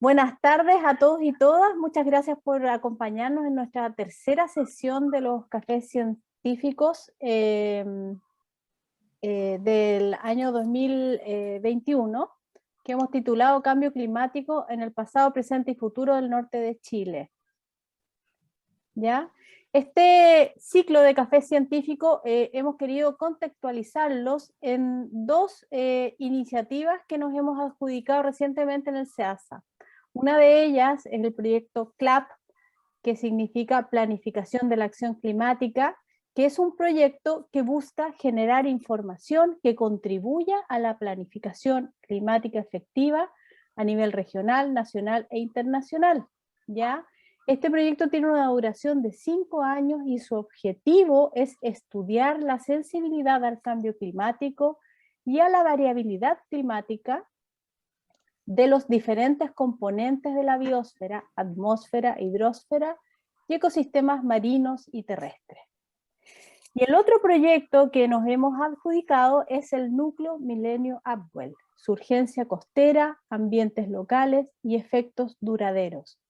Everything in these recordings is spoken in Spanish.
Buenas tardes a todos y todas. Muchas gracias por acompañarnos en nuestra tercera sesión de los cafés científicos del año 2021, que hemos titulado Cambio climático en el pasado, presente y futuro del norte de Chile. ¿Ya? Este ciclo de café científico hemos querido contextualizarlos en dos iniciativas que nos hemos adjudicado recientemente en el SEASA. Una de ellas es el proyecto CLAP, que significa Planificación de la Acción Climática, que es un proyecto que busca generar información que contribuya a la planificación climática efectiva a nivel regional, nacional e internacional, ¿ya? Este proyecto tiene una duración de 5 años y su objetivo es estudiar la sensibilidad al cambio climático y a la variabilidad climática de los diferentes componentes de la biosfera, atmósfera, hidrosfera y ecosistemas marinos y terrestres. Y el otro proyecto que nos hemos adjudicado es el Núcleo Milenio Upwell, Surgencia costera, ambientes locales y efectos duraderos.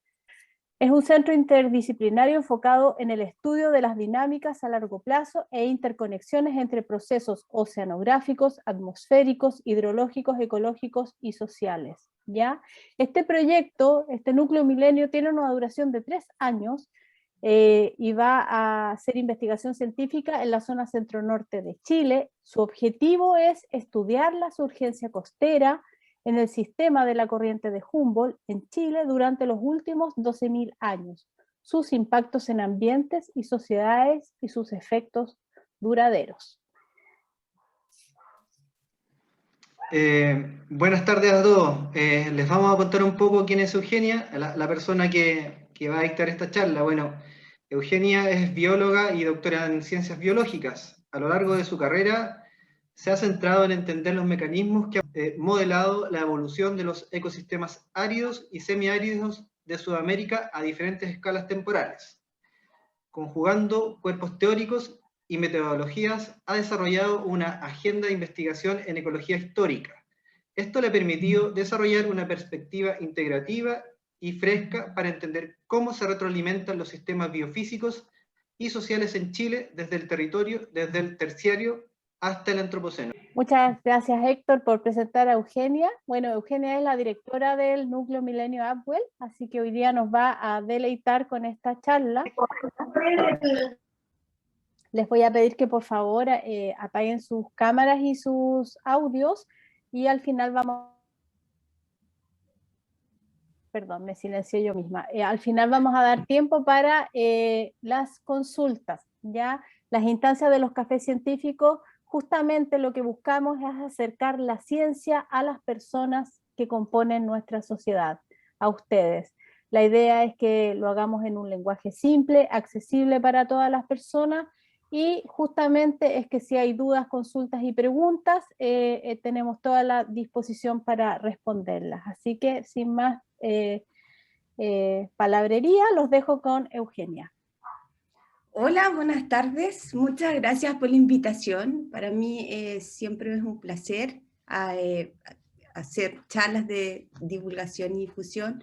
Es un centro interdisciplinario enfocado en el estudio de las dinámicas a largo plazo e interconexiones entre procesos oceanográficos, atmosféricos, hidrológicos, ecológicos y sociales, ¿ya? Este proyecto, este núcleo milenio, tiene una duración de 3 años y va a hacer investigación científica en la zona centro-norte de Chile. Su objetivo es estudiar la surgencia costera en el sistema de la corriente de Humboldt en Chile durante los últimos 12.000 años, sus impactos en ambientes y sociedades y sus efectos duraderos. Buenas tardes a todos. Les vamos a contar un poco quién es Eugenia, la persona que va a dictar esta charla. Bueno, Eugenia es bióloga y doctora en ciencias biológicas. A lo largo de su carrera se ha centrado en entender los mecanismos que han modelado la evolución de los ecosistemas áridos y semiáridos de Sudamérica a diferentes escalas temporales. Conjugando cuerpos teóricos y metodologías, ha desarrollado una agenda de investigación en ecología histórica. Esto le ha permitido desarrollar una perspectiva integrativa y fresca para entender cómo se retroalimentan los sistemas biofísicos y sociales en Chile desde el territorio, desde el terciario hasta el antropoceno. Muchas gracias, Héctor, por presentar a Eugenia. Bueno, Eugenia es la directora del Núcleo Milenio Upwell, así que hoy día nos va a deleitar con esta charla. Les voy a pedir que por favor apaguen sus cámaras y sus audios y al final vamos... Perdón, me silencié yo misma. Al final vamos a dar tiempo para las consultas, ¿ya? Las instancias de los cafés científicos, justamente lo que buscamos es acercar la ciencia a las personas que componen nuestra sociedad, a ustedes. La idea es que lo hagamos en un lenguaje simple, accesible para todas las personas, y justamente es que si hay dudas, consultas y preguntas, tenemos toda la disposición para responderlas. Así que sin más palabrería, los dejo con Eugenia. Hola, buenas tardes. Muchas gracias por la invitación. Para mí siempre es un placer hacer charlas de divulgación y difusión.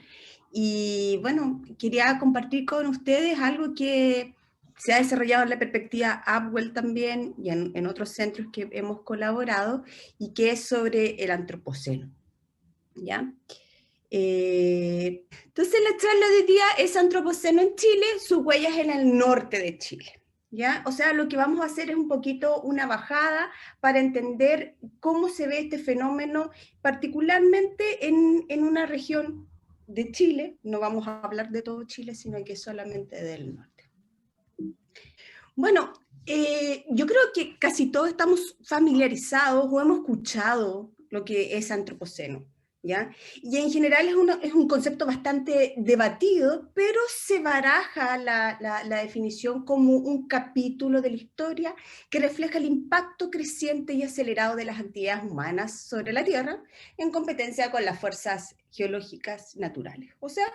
Y bueno, quería compartir con ustedes algo que se ha desarrollado en la perspectiva Upwell también y en otros centros que hemos colaborado, y que es sobre el antropoceno, ¿ya? Entonces la charla de hoy día es Antropoceno en Chile, sus huellas en el norte de Chile, ¿ya? O sea, lo que vamos a hacer es un poquito una bajada para entender cómo se ve este fenómeno, particularmente en una región de Chile. No vamos a hablar de todo Chile, sino que solamente del norte. Bueno, yo creo que casi todos estamos familiarizados o hemos escuchado lo que es antropoceno, ¿ya? Y en general es un concepto bastante debatido, pero se baraja la definición como un capítulo de la historia que refleja el impacto creciente y acelerado de las actividades humanas sobre la Tierra en competencia con las fuerzas geológicas naturales. O sea,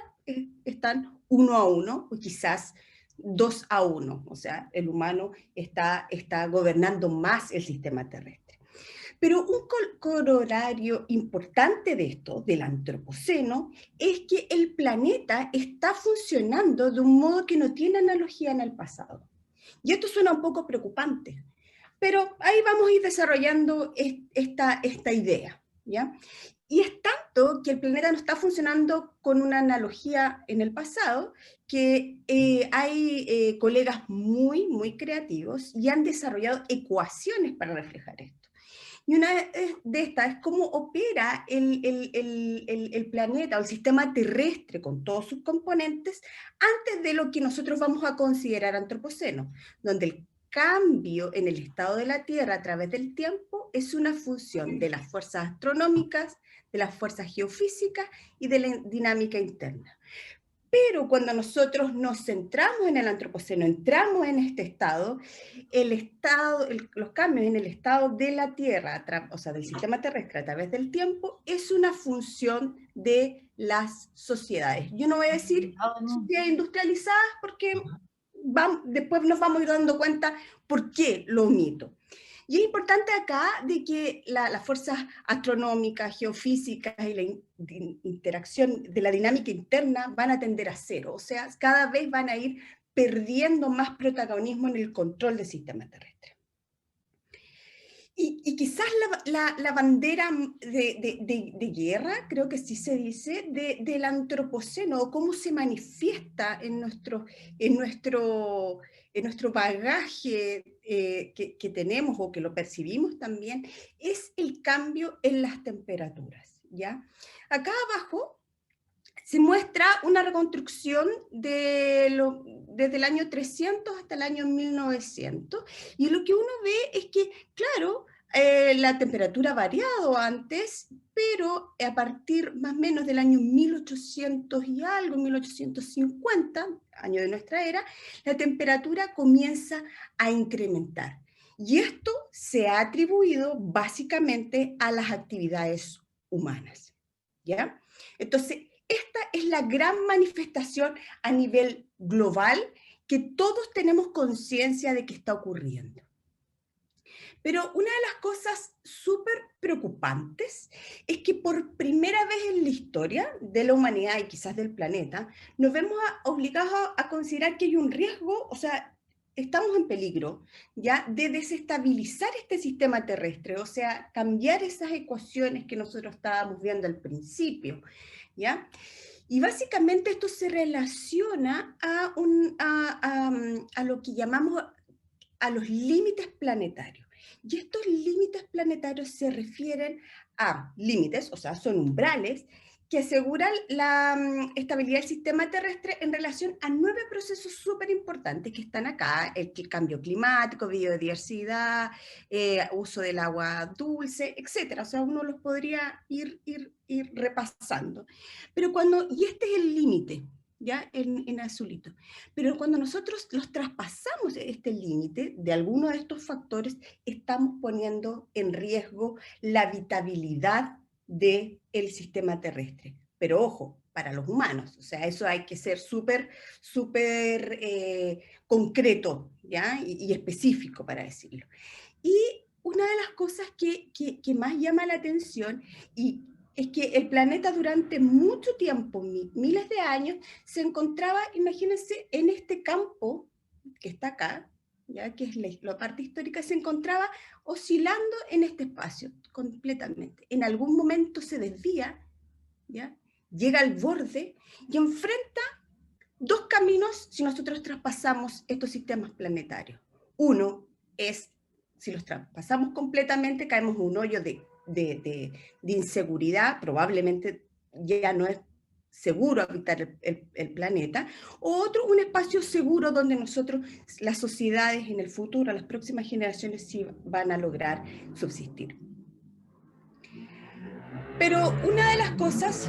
están 1 a 1, o quizás 2 a 1, o sea, el humano está gobernando más el sistema terrestre. Pero un corolario importante de esto, del antropoceno, es que el planeta está funcionando de un modo que no tiene analogía en el pasado. Y esto suena un poco preocupante, pero ahí vamos a ir desarrollando esta idea, ¿ya? Y es tanto que el planeta no está funcionando con una analogía en el pasado, que hay colegas muy, muy creativos y han desarrollado ecuaciones para reflejar esto. Y una de estas es cómo opera el planeta o el sistema terrestre con todos sus componentes antes de lo que nosotros vamos a considerar antropoceno, donde el cambio en el estado de la Tierra a través del tiempo es una función de las fuerzas astronómicas, de las fuerzas geofísicas y de la dinámica interna. Pero cuando nosotros nos centramos en el antropoceno, entramos en este estado, los cambios en el estado de la Tierra, o sea, del sistema terrestre a través del tiempo, es una función de las sociedades. Yo no voy a decir sociedades industrializadas porque después nos vamos a ir dando cuenta por qué lo omito. Y es importante acá de que las fuerzas astronómicas, geofísicas y la interacción de la dinámica interna van a tender a cero, o sea, cada vez van a ir perdiendo más protagonismo en el control del sistema terrestre. Y quizás la bandera de guerra, creo que sí se dice, del antropoceno, o cómo se manifiesta en nuestro bagaje que tenemos o que lo percibimos también, es el cambio en las temperaturas, ¿ya? Acá abajo se muestra una reconstrucción desde el año 300 hasta el año 1900, y lo que uno ve es que, claro, la temperatura ha variado antes, pero a partir más o menos del año 1800 y algo, 1850, año de nuestra era, la temperatura comienza a incrementar. Y esto se ha atribuido básicamente a las actividades humanas, ¿ya? Entonces, esta es la gran manifestación a nivel global que todos tenemos conciencia de que está ocurriendo. Pero una de las cosas súper preocupantes es que por primera vez en la historia de la humanidad y quizás del planeta, nos vemos obligados a considerar que hay un riesgo, o sea, estamos en peligro, ¿ya?, de desestabilizar este sistema terrestre, o sea, cambiar esas ecuaciones que nosotros estábamos viendo al principio, ¿ya? Y básicamente esto se relaciona a lo que llamamos a los límites planetarios. Y estos límites planetarios se refieren a límites, o sea, son umbrales, que aseguran la estabilidad del sistema terrestre en relación a 9 procesos súper importantes que están acá: el cambio climático, biodiversidad, uso del agua dulce, etc. O sea, uno los podría ir repasando. Pero y este es el límite, ¿ya?, en azulito. Pero cuando nosotros los traspasamos este límite de alguno de estos factores, estamos poniendo en riesgo la habitabilidad del sistema terrestre. Pero ojo, para los humanos, o sea, eso hay que ser súper concreto, ¿ya?, y específico para decirlo. Y una de las cosas que más llama la atención es que el planeta durante mucho tiempo, miles de años, se encontraba, imagínense, en este campo que está acá, ya que es la parte histórica, se encontraba oscilando en este espacio completamente. En algún momento se desvía, ¿ya?, llega al borde y enfrenta 2 caminos si nosotros traspasamos estos sistemas planetarios. Uno es, si los traspasamos completamente, caemos en un hoyo de inseguridad, probablemente ya no es seguro habitar el planeta, o otro, un espacio seguro donde nosotros, las sociedades en el futuro, las próximas generaciones, sí van a lograr subsistir. Pero una de las cosas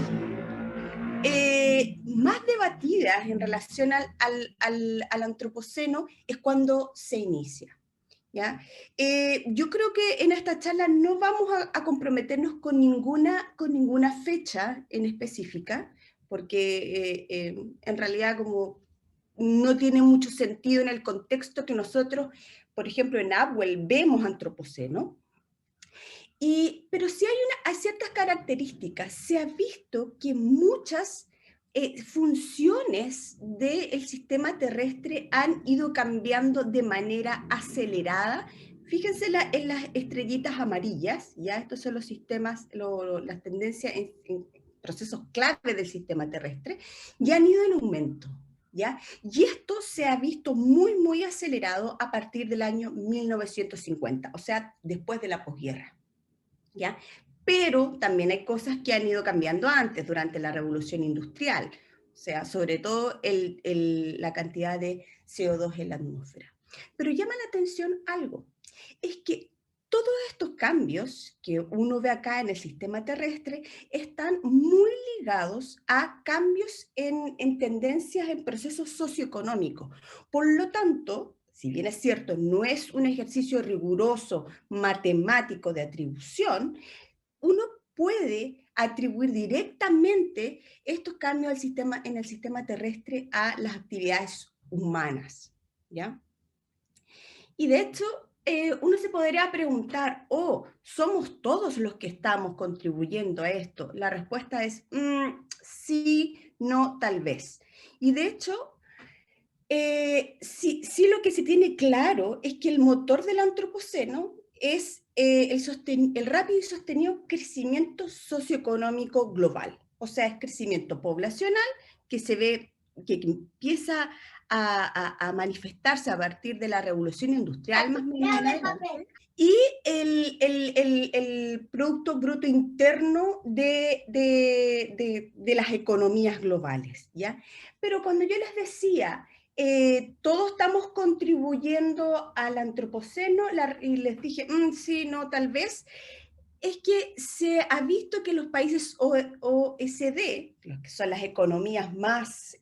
más debatidas en relación al antropoceno es cuando se inicia, ¿ya? Yo creo que en esta charla no vamos a comprometernos con ninguna fecha en específica, porque en realidad como no tiene mucho sentido en el contexto que nosotros, por ejemplo, en Abwell vemos antropoceno. Pero sí hay ciertas características. Se ha visto que muchas funciones del sistema terrestre han ido cambiando de manera acelerada. Fíjense en las estrellitas amarillas, ya estos son los sistemas, las tendencias en procesos clave del sistema terrestre, y han ido en aumento. ¿Ya? Y esto se ha visto muy, muy acelerado a partir del año 1950, o sea, después de la posguerra. ¿Ya? Pero también hay cosas que han ido cambiando antes, durante la revolución industrial, o sea, sobre todo la cantidad de CO2 en la atmósfera. Pero llama la atención algo, es que todos estos cambios que uno ve acá en el sistema terrestre están muy ligados a cambios en tendencias en procesos socioeconómicos. Por lo tanto, si bien es cierto, no es un ejercicio riguroso matemático de atribución, uno puede atribuir directamente estos cambios en el sistema terrestre a las actividades humanas, ¿ya? Y de hecho, uno se podría preguntar, ¿somos todos los que estamos contribuyendo a esto? La respuesta es sí, no, tal vez. Y de hecho, sí lo que se tiene claro es que el motor del antropoceno es el rápido y sostenido crecimiento socioeconómico global. O sea, es crecimiento poblacional que se ve, que empieza a manifestarse a partir de la revolución industrial más o menos en adelante, y el Producto Bruto Interno de las economías globales, ¿ya? Pero cuando yo les decía, todos estamos contribuyendo al antropoceno, y les dije, sí, no, tal vez, es que se ha visto que los países OECD, que son las economías más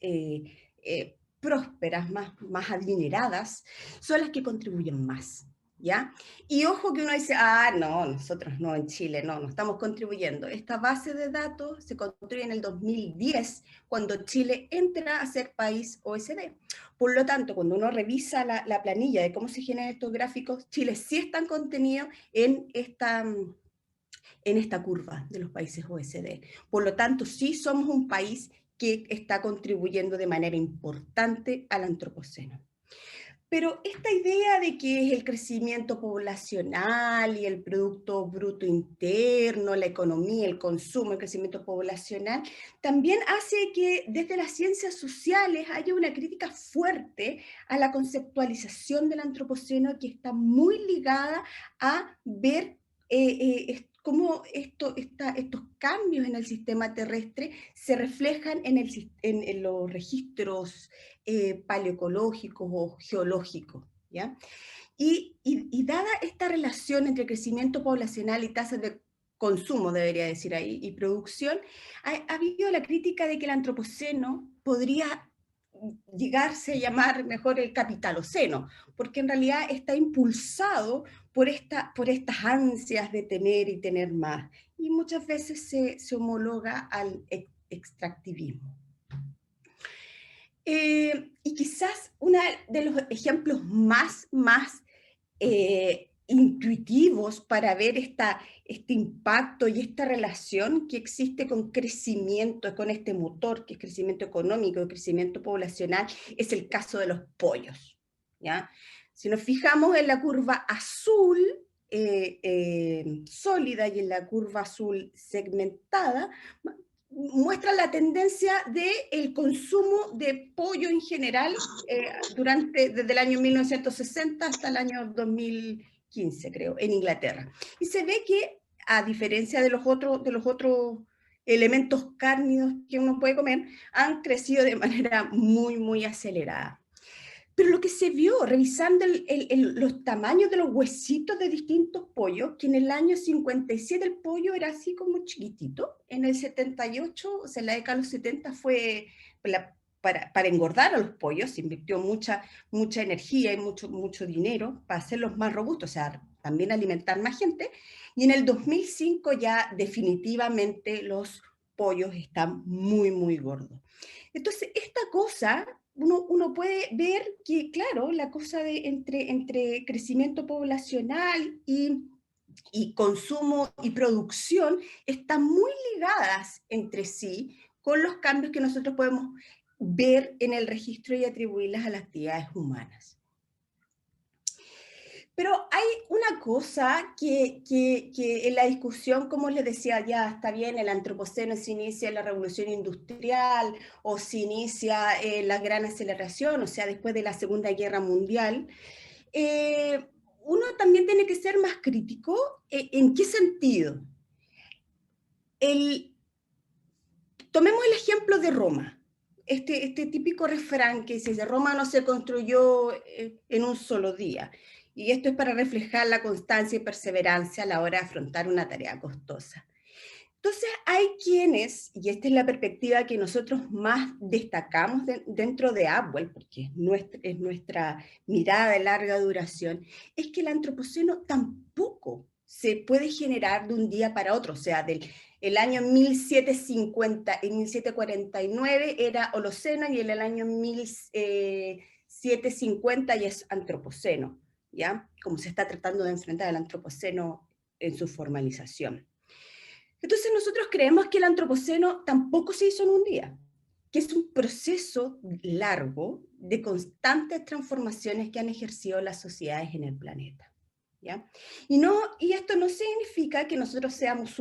prósperas, más adineradas, son las que contribuyen más, ¿ya? Y ojo que uno dice, no, nosotros no, en Chile, no estamos contribuyendo. Esta base de datos se construye en el 2010, cuando Chile entra a ser país OECD. Por lo tanto, cuando uno revisa la planilla de cómo se generan estos gráficos, Chile sí está contenido en esta curva de los países OECD. Por lo tanto, sí somos un país que está contribuyendo de manera importante al antropoceno. Pero esta idea de que es el crecimiento poblacional y el Producto Bruto Interno, la economía, el consumo, el crecimiento poblacional, también hace que desde las ciencias sociales haya una crítica fuerte a la conceptualización del antropoceno, que está muy ligada a ver cómo estos cambios en el sistema terrestre se reflejan en los registros paleoecológicos o geológicos, ¿ya? Y dada esta relación entre crecimiento poblacional y tasas de consumo, debería decir ahí, y producción, ha habido la crítica de que el antropoceno podría llegarse a llamar mejor el capitaloceno, porque en realidad está impulsado por estas ansias de tener y tener más, y muchas veces se homologa al extractivismo. Y quizás uno de los ejemplos más intuitivos para ver este impacto y esta relación que existe con crecimiento, con este motor que es crecimiento económico, crecimiento poblacional, es el caso de los pollos, ¿ya? Si nos fijamos en la curva azul sólida y en la curva azul segmentada, muestra la tendencia del consumo de pollo en general desde el año 1960 hasta el año 2015, creo, en Inglaterra. Y se ve que, a diferencia de los otros elementos cárnidos que uno puede comer, han crecido de manera muy, muy acelerada. Pero lo que se vio, revisando los tamaños de los huesitos de distintos pollos, que en el año 57 el pollo era así como chiquitito, en el 78, o sea, en la década de los 70 fue para engordar a los pollos, se invirtió mucha energía y mucho dinero para hacerlos más robustos, o sea, también alimentar más gente, y en el 2005 ya definitivamente los pollos están muy, muy gordos. Entonces, esta cosa, uno puede ver que, claro, la cosa entre crecimiento poblacional y y consumo y producción están muy ligadas entre sí con los cambios que nosotros podemos ver en el registro y atribuirlas a las actividades humanas. Pero hay una cosa que en la discusión, como les decía, ya está bien, el antropoceno se inicia en la revolución industrial o se inicia la gran aceleración, o sea, después de la Segunda Guerra Mundial, uno también tiene que ser más crítico. ¿En qué sentido? Tomemos el ejemplo de Roma. Este típico refrán que dice, Roma no se construyó en un solo día. Y esto es para reflejar la constancia y perseverancia a la hora de afrontar una tarea costosa. Entonces hay quienes, y esta es la perspectiva que nosotros más destacamos dentro de Abwell, porque es nuestra mirada de larga duración, es que el antropoceno tampoco se puede generar de un día para otro, o sea, el año 1750 y 1749 era Holoceno y en el año 1750 ya es Antropoceno, ¿ya? Como se está tratando de enfrentar el Antropoceno en su formalización. Entonces nosotros creemos que el Antropoceno tampoco se hizo en un día, que es un proceso largo de constantes transformaciones que han ejercido las sociedades en el planeta. ¿Ya? Y esto no significa que nosotros seamos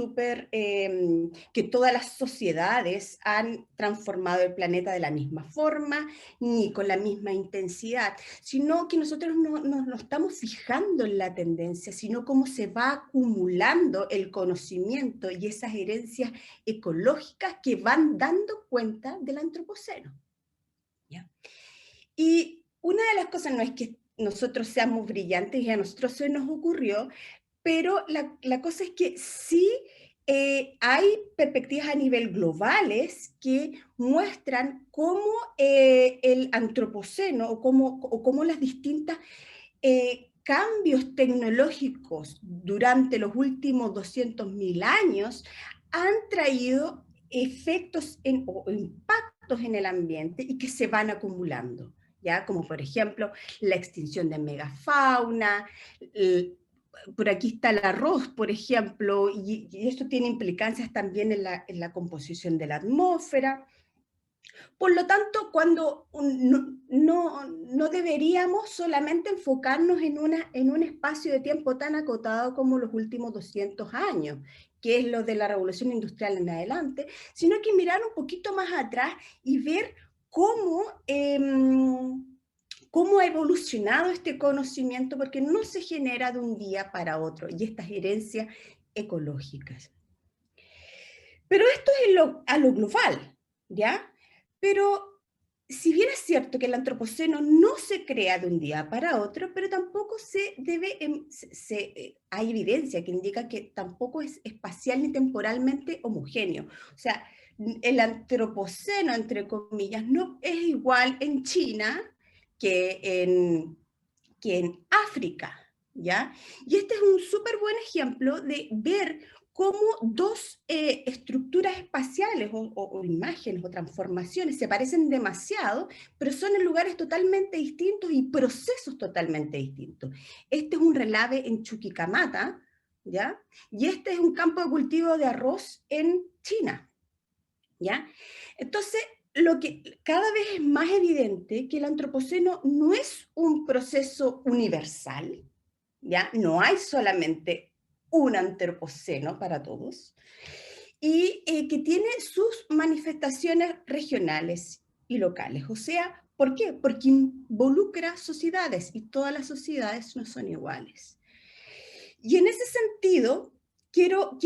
que todas las sociedades han transformado el planeta de la misma forma, ni con la misma intensidad, sino que nosotros no estamos fijando en la tendencia, sino cómo se va acumulando el conocimiento y esas herencias ecológicas que van dando cuenta del antropoceno. ¿Ya? Y una de las cosas no es que nosotros seamos brillantes y a nosotros se nos ocurrió, pero la cosa es que sí hay perspectivas a nivel globales que muestran cómo el antropoceno o cómo las distintas cambios tecnológicos durante los últimos 200.000 años han traído efectos o impactos en el ambiente y que se van acumulando. ¿Ya? Como por ejemplo la extinción de megafauna, por aquí está el arroz, por ejemplo, y esto tiene implicancias también en la composición de la atmósfera. Por lo tanto, no deberíamos solamente enfocarnos en un espacio de tiempo tan acotado como los últimos 200 años, que es lo de la revolución industrial en adelante, sino que mirar un poquito más atrás y ver cómo ha evolucionado este conocimiento, porque no se genera de un día para otro, y estas herencias ecológicas. Pero esto es a lo global, ¿ya? Pero si bien es cierto que el antropoceno no se crea de un día para otro, pero tampoco hay evidencia que indica que tampoco es espacial ni temporalmente homogéneo. O sea, el antropoceno, entre comillas, no es igual en China que en África, ¿ya? Y este es un súper buen ejemplo de ver cómo dos estructuras espaciales o imágenes o transformaciones se parecen demasiado, pero son en lugares totalmente distintos y procesos totalmente distintos. Este es un relave en Chuquicamata, ¿ya? Y este es un campo de cultivo de arroz en China, ¿ya? Entonces, lo que cada vez es más evidente que el antropoceno no es un proceso universal, ¿ya? No hay solamente un antropoceno para todos, y que tiene sus manifestaciones regionales y locales. O sea, ¿por qué? Porque involucra sociedades y todas las sociedades no son iguales. Y en ese sentido, quiero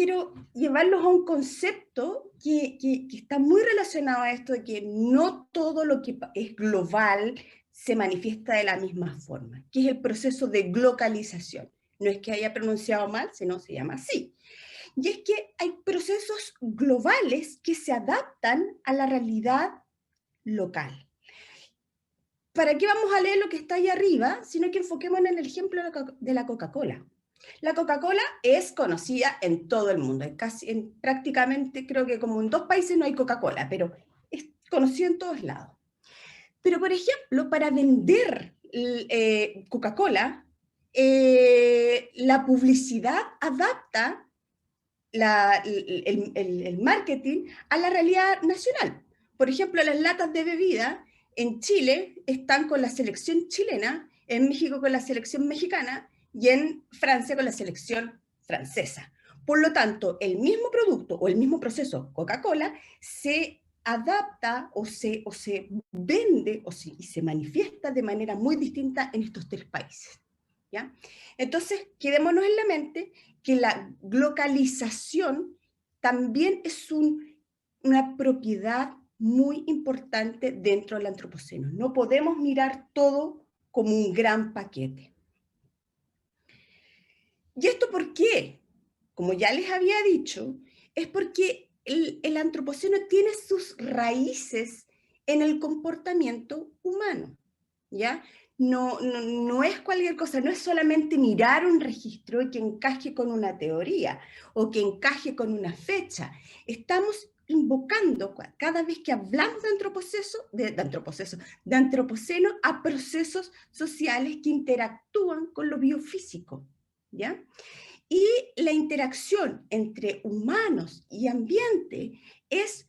llevarlos a un concepto que está muy relacionado a esto de que no todo lo que es global se manifiesta de la misma forma, que es el proceso de globalización. No es que haya pronunciado mal, sino se llama así. Y es que hay procesos globales que se adaptan a la realidad local. ¿Para qué vamos a leer lo que está ahí arriba? Sino que enfoquemos en el ejemplo de la Coca-Cola. La Coca-Cola es conocida en todo el mundo, prácticamente creo que como en 2 países no hay Coca-Cola, pero es conocida en todos lados. Pero por ejemplo, para vender Coca-Cola, la publicidad adapta el marketing a la realidad nacional. Por ejemplo, las latas de bebida en Chile están con la selección chilena, en México con la selección mexicana y en Francia con la selección francesa. Por lo tanto, el mismo producto o el mismo proceso Coca-Cola se adapta o se vende y se manifiesta de manera muy distinta en estos tres países, ¿ya? Entonces, quedémonos en la mente que la localización también es una propiedad muy importante dentro del antropoceno. No podemos mirar todo como un gran paquete. ¿Y esto por qué? Como ya les había dicho, es porque el antropoceno tiene sus raíces en el comportamiento humano, ¿ya? No es cualquier cosa, no es solamente mirar un registro que encaje con una teoría o que encaje con una fecha. Estamos invocando, cada vez que hablamos de antropoceno, a procesos sociales que interactúan con lo biofísico, ¿ya? Y la interacción entre humanos y ambiente es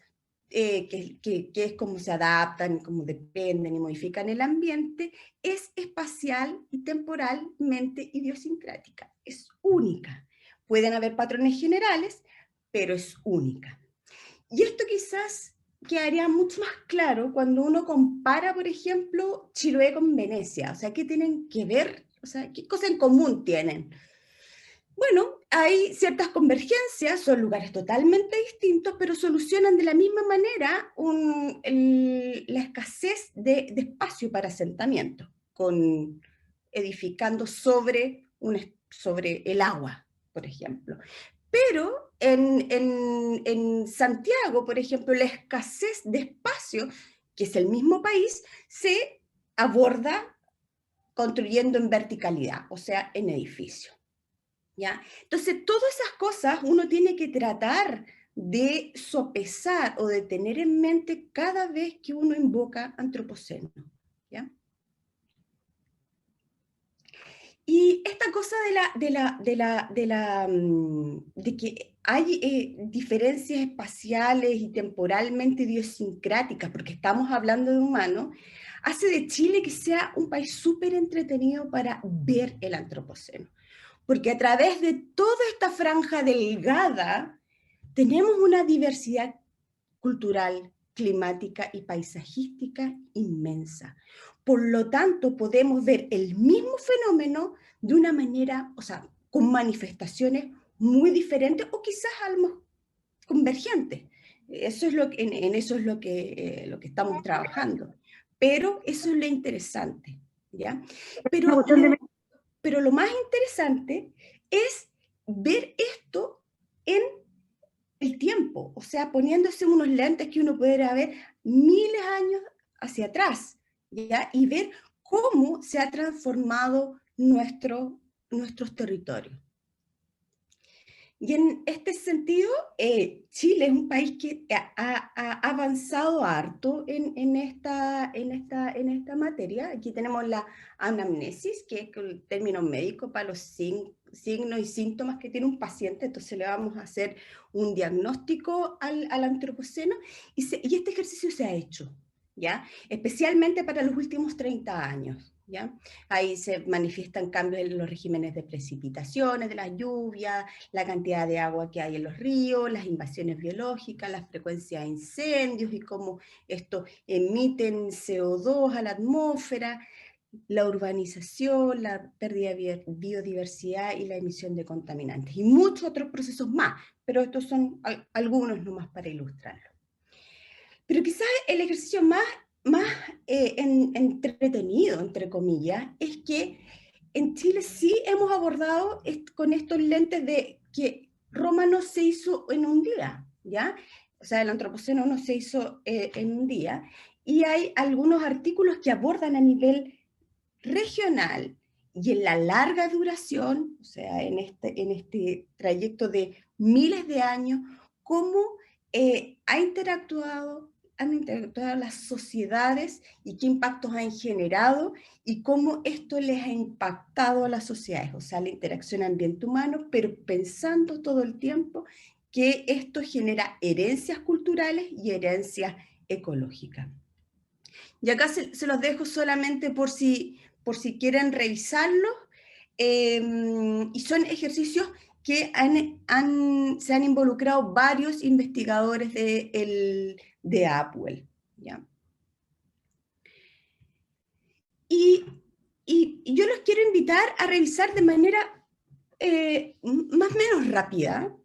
que es cómo se adaptan, cómo dependen y modifican el ambiente, es espacial y temporalmente idiosincrática, es única. Pueden haber patrones generales, pero es única. Y esto quizás quedaría mucho más claro cuando uno compara, por ejemplo, Chiloé con Venecia. O sea, ¿qué tienen que ver? O sea, ¿qué cosa en común tienen? Bueno, hay ciertas convergencias, son lugares totalmente distintos, pero solucionan de la misma manera la escasez de espacio para asentamiento, edificando sobre el agua, por ejemplo. Pero en Santiago, por ejemplo, la escasez de espacio, que es el mismo país, se aborda construyendo en verticalidad, o sea, en edificio. ¿Ya? Entonces, todas esas cosas uno tiene que tratar de sopesar o de tener en mente cada vez que uno invoca antropoceno, ¿ya? Y esta cosa de que hay diferencias espaciales y temporalmente idiosincráticas, porque estamos hablando de humanos, hace de Chile que sea un país súper entretenido para ver el antropoceno. Porque a través de toda esta franja delgada tenemos una diversidad cultural, climática y paisajística inmensa. Por lo tanto, podemos ver el mismo fenómeno de una manera, o sea, con manifestaciones muy diferentes o quizás algo convergentes. Eso es en eso es lo que estamos trabajando. Pero eso es lo interesante, ¿ya? Pero lo más interesante es ver esto en el tiempo, o sea, poniéndose unos lentes que uno pudiera ver miles de años hacia atrás, ¿ya? Y ver cómo se ha transformado nuestros territorios. Y en este sentido, Chile es un país que ha avanzado harto en esta materia. Aquí tenemos la anamnesis, que es el término médico para los signos y síntomas que tiene un paciente. Entonces le vamos a hacer un diagnóstico al antropoceno y este ejercicio se ha hecho, ¿ya? Especialmente para los últimos 30 años. ¿Ya? Ahí se manifiestan cambios en los regímenes de precipitaciones, de las lluvias, la cantidad de agua que hay en los ríos, las invasiones biológicas, la frecuencia de incendios y cómo esto emiten CO2 a la atmósfera, la urbanización, la pérdida de biodiversidad y la emisión de contaminantes. Y muchos otros procesos más, pero estos son algunos nomás para ilustrarlo. Pero quizás el ejercicio más entretenido, entre comillas, es que en Chile sí hemos abordado con estos lentes de que Roma no se hizo en un día, ¿ya? O sea, el antropoceno no se hizo en un día, y hay algunos artículos que abordan a nivel regional y en la larga duración, o sea, en este trayecto de miles de años, cómo ha interactuado han interactuado las sociedades y qué impactos han generado y cómo esto les ha impactado a las sociedades, o sea, la interacción ambiente-humano, pero pensando todo el tiempo que esto genera herencias culturales y herencias ecológicas. Y acá se los dejo solamente por si quieren revisarlos, y son ejercicios que se han involucrado varios investigadores de Apple, ¿ya? Y yo los quiero invitar a revisar de manera más o menos rápida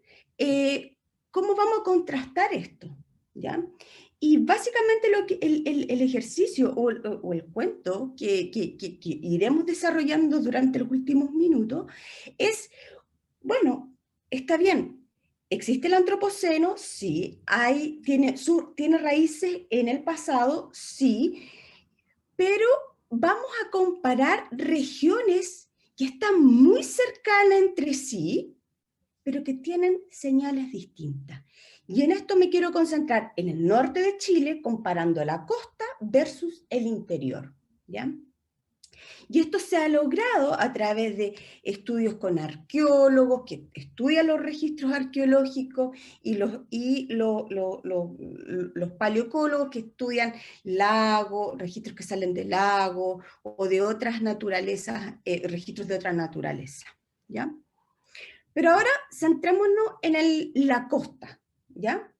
cómo vamos a contrastar esto, ¿ya? Y básicamente el ejercicio o el cuento que iremos desarrollando durante los últimos minutos es, bueno, está bien, existe el antropoceno, sí, tiene raíces en el pasado, sí, pero vamos a comparar regiones que están muy cercanas entre sí, pero que tienen señales distintas. Y en esto me quiero concentrar en el norte de Chile, comparando la costa versus el interior, ¿ya? Y esto se ha logrado a través de estudios con arqueólogos que estudian los registros arqueológicos y los paleoecólogos que estudian lagos, registros que salen de lagos o de otras naturalezas, registros de otra naturaleza, ¿ya? Pero ahora centrémonos en la costa, ¿ya?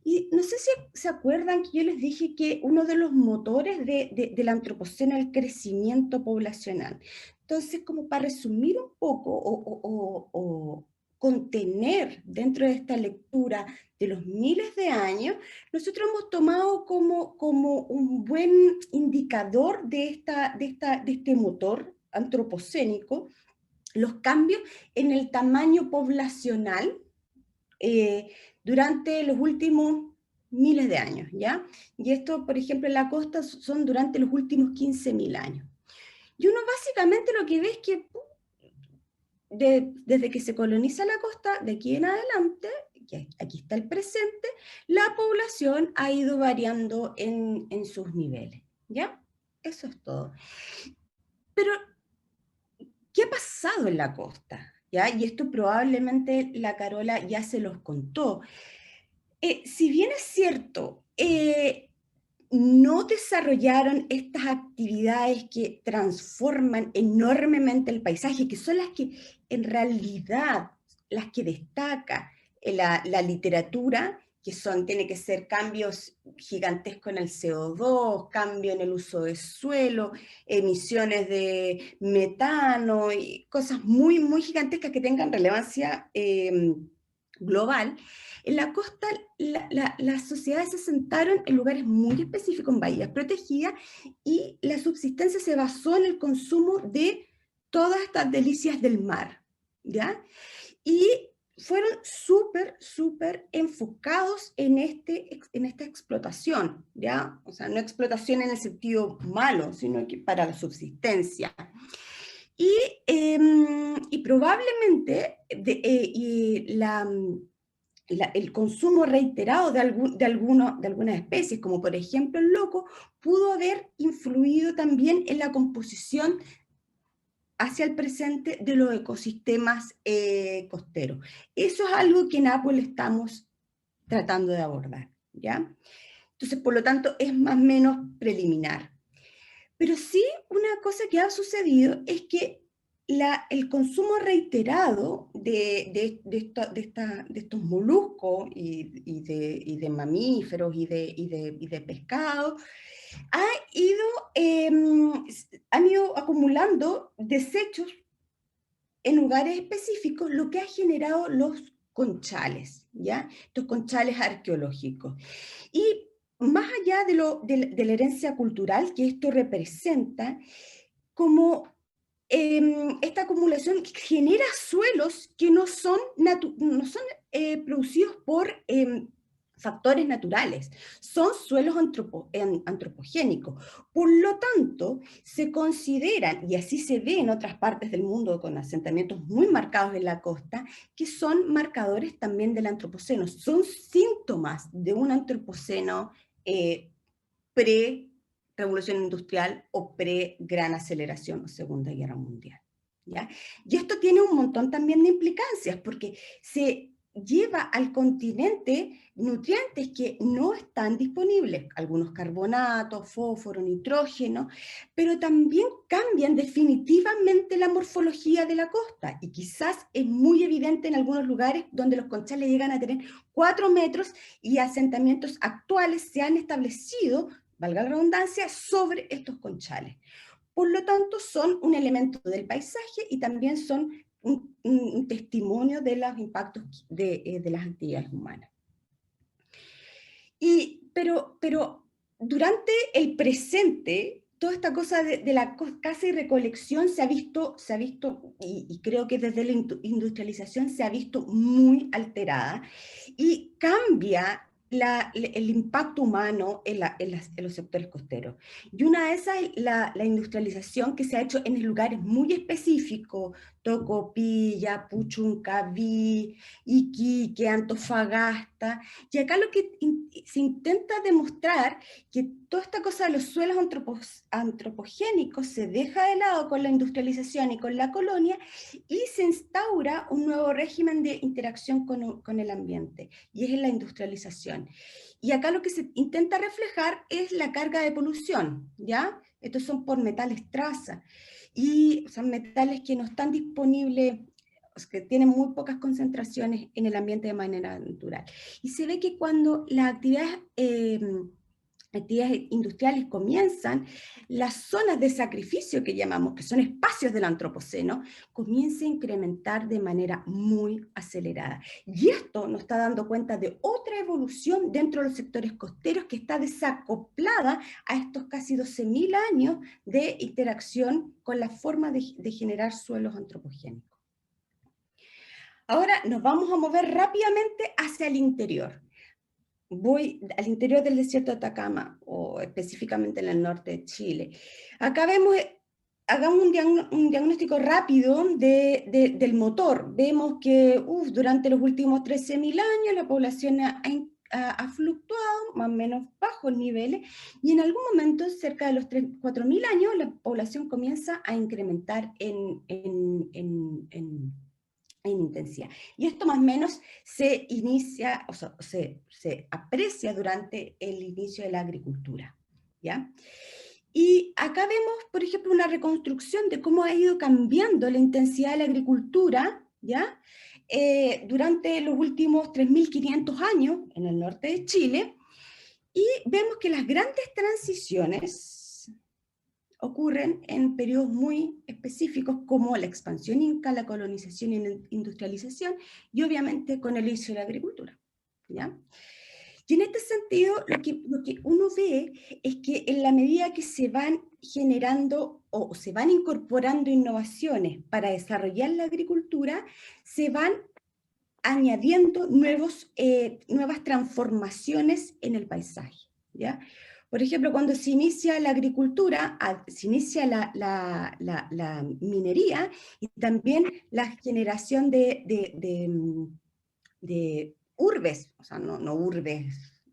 Y no sé si se acuerdan que yo les dije que uno de los motores del antropoceno es el crecimiento poblacional. Entonces, como para resumir un poco o contener dentro de esta lectura de los miles de años, nosotros hemos tomado como un buen indicador de este motor antropocénico los cambios en el tamaño poblacional durante los últimos miles de años, ¿ya? Y esto, por ejemplo, en la costa son durante los últimos 15.000 años. Y uno básicamente lo que ve es que desde que se coloniza la costa, de aquí en adelante, que aquí está el presente, la población ha ido variando en sus niveles, ¿ya? Eso es todo. Pero ¿qué ha pasado en la costa? ¿Ya? Y esto probablemente la Carola ya se los contó. Si bien es cierto, no desarrollaron estas actividades que transforman enormemente el paisaje, que son las que en realidad, las que destaca la literatura, que tiene que ser cambios gigantescos en el CO2, cambio en el uso de suelo, emisiones de metano, y cosas muy, muy gigantescas que tengan relevancia global. En la costa, las sociedades se asentaron en lugares muy específicos, en bahías protegidas, y la subsistencia se basó en el consumo de todas estas delicias del mar, ¿ya? Y fueron súper enfocados en esta explotación, ¿ya? O sea, no explotación en el sentido malo, sino que para la subsistencia. Y probablemente el consumo reiterado de algunas especies, como por ejemplo el loco, pudo haber influido también en la composición hacia el presente de los ecosistemas costeros. Eso es algo que en Apple estamos tratando de abordar, ¿ya? Entonces, por lo tanto, es más o menos preliminar. Pero sí, una cosa que ha sucedido es que el consumo reiterado de estos moluscos y de mamíferos y de pescados han ido acumulando desechos en lugares específicos, lo que ha generado los conchales, ¿ya? Estos conchales arqueológicos. Y más allá de la herencia cultural que esto representa, como esta acumulación genera suelos que no son producidos por factores naturales, son suelos antropogénicos. Por lo tanto, se consideran, y así se ve en otras partes del mundo con asentamientos muy marcados en la costa, que son marcadores también del antropoceno, son síntomas de un antropoceno pre-revolución industrial o pre-gran aceleración o Segunda Guerra Mundial. ¿Ya? Y esto tiene un montón también de implicancias, porque se lleva al continente nutrientes que no están disponibles, algunos carbonatos, fósforo, nitrógeno, pero también cambian definitivamente la morfología de la costa, y quizás es muy evidente en algunos lugares donde los conchales llegan a tener 4 metros y asentamientos actuales se han establecido, valga la redundancia, sobre estos conchales. Por lo tanto, son un elemento del paisaje y también son un testimonio de los impactos de las actividades humanas. Pero durante el presente, toda esta cosa de la caza y recolección se ha visto, y creo que desde la industrialización se ha visto muy alterada, y cambia el impacto humano en los sectores costeros. Y una de esas es la industrialización que se ha hecho en lugares muy específicos: Tocopilla, Puchuncaví, Iquique, Antofagasta. Y acá lo que se intenta demostrar que toda esta cosa de los suelos antropogénicos se deja de lado con la industrialización y con la colonia, y se instaura un nuevo régimen de interacción con el ambiente, y es la industrialización. Y acá lo que se intenta reflejar es la carga de polución, ¿ya? Estos son por metales traza, y son metales que no están disponibles, que tienen muy pocas concentraciones en el ambiente de manera natural. Y se ve que cuando las actividades industriales comienzan, las zonas de sacrificio que llamamos, que son espacios del antropoceno, comienzan a incrementar de manera muy acelerada. Y esto nos está dando cuenta de otra evolución dentro de los sectores costeros que está desacoplada a estos casi 12.000 años de interacción con la forma de generar suelos antropogénicos. Ahora nos vamos a mover rápidamente hacia el interior. Voy al interior del desierto de Atacama, o específicamente en el norte de Chile. Acá vemos, hagamos un diagnóstico rápido del motor. Vemos que durante los últimos 13.000 años la población ha fluctuado, más o menos bajos niveles, y en algún momento, cerca de los 4.000 años, la población comienza a incrementar en intensidad. Y esto más o menos se inicia, o sea, se aprecia durante el inicio de la agricultura, ¿ya? Y acá vemos, por ejemplo, una reconstrucción de cómo ha ido cambiando la intensidad de la agricultura, ¿ya? Durante los últimos 3.500 años en el norte de Chile, y vemos que las grandes transiciones ocurren en periodos muy específicos, como la expansión inca, la colonización y la industrialización, y obviamente con el inicio de la agricultura, ¿ya? Y en este sentido, lo que uno ve es que en la medida que se van generando o se van incorporando innovaciones para desarrollar la agricultura, se van añadiendo nuevas transformaciones en el paisaje, ¿ya? Por ejemplo, cuando se inicia la agricultura, se inicia la minería, y también la generación de urbes, o sea, no urbes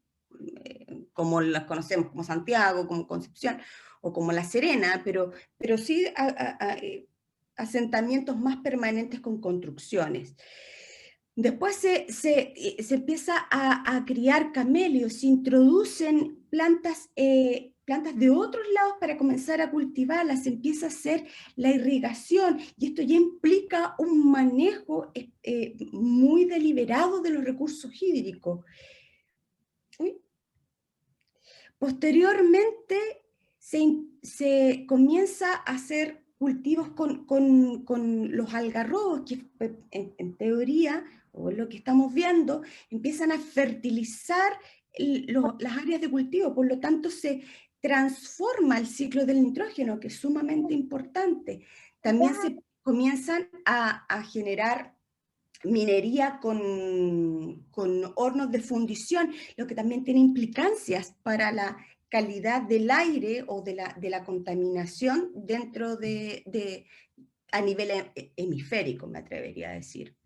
como las conocemos, como Santiago, como Concepción, o como La Serena, pero sí asentamientos más permanentes con construcciones. Después se empieza a criar camelios, se introducen plantas de otros lados para comenzar a cultivarlas, se empieza a hacer la irrigación, y esto ya implica un manejo muy deliberado de los recursos hídricos. Posteriormente se comienza a hacer cultivos con los algarrobos, que en teoría, o lo que estamos viendo, empiezan a fertilizar las áreas de cultivo, por lo tanto se transforma el ciclo del nitrógeno, que es sumamente importante. También se comienzan a generar minería con hornos de fundición, lo que también tiene implicancias para la calidad del aire o de la contaminación dentro a nivel hemisférico, me atrevería a decir.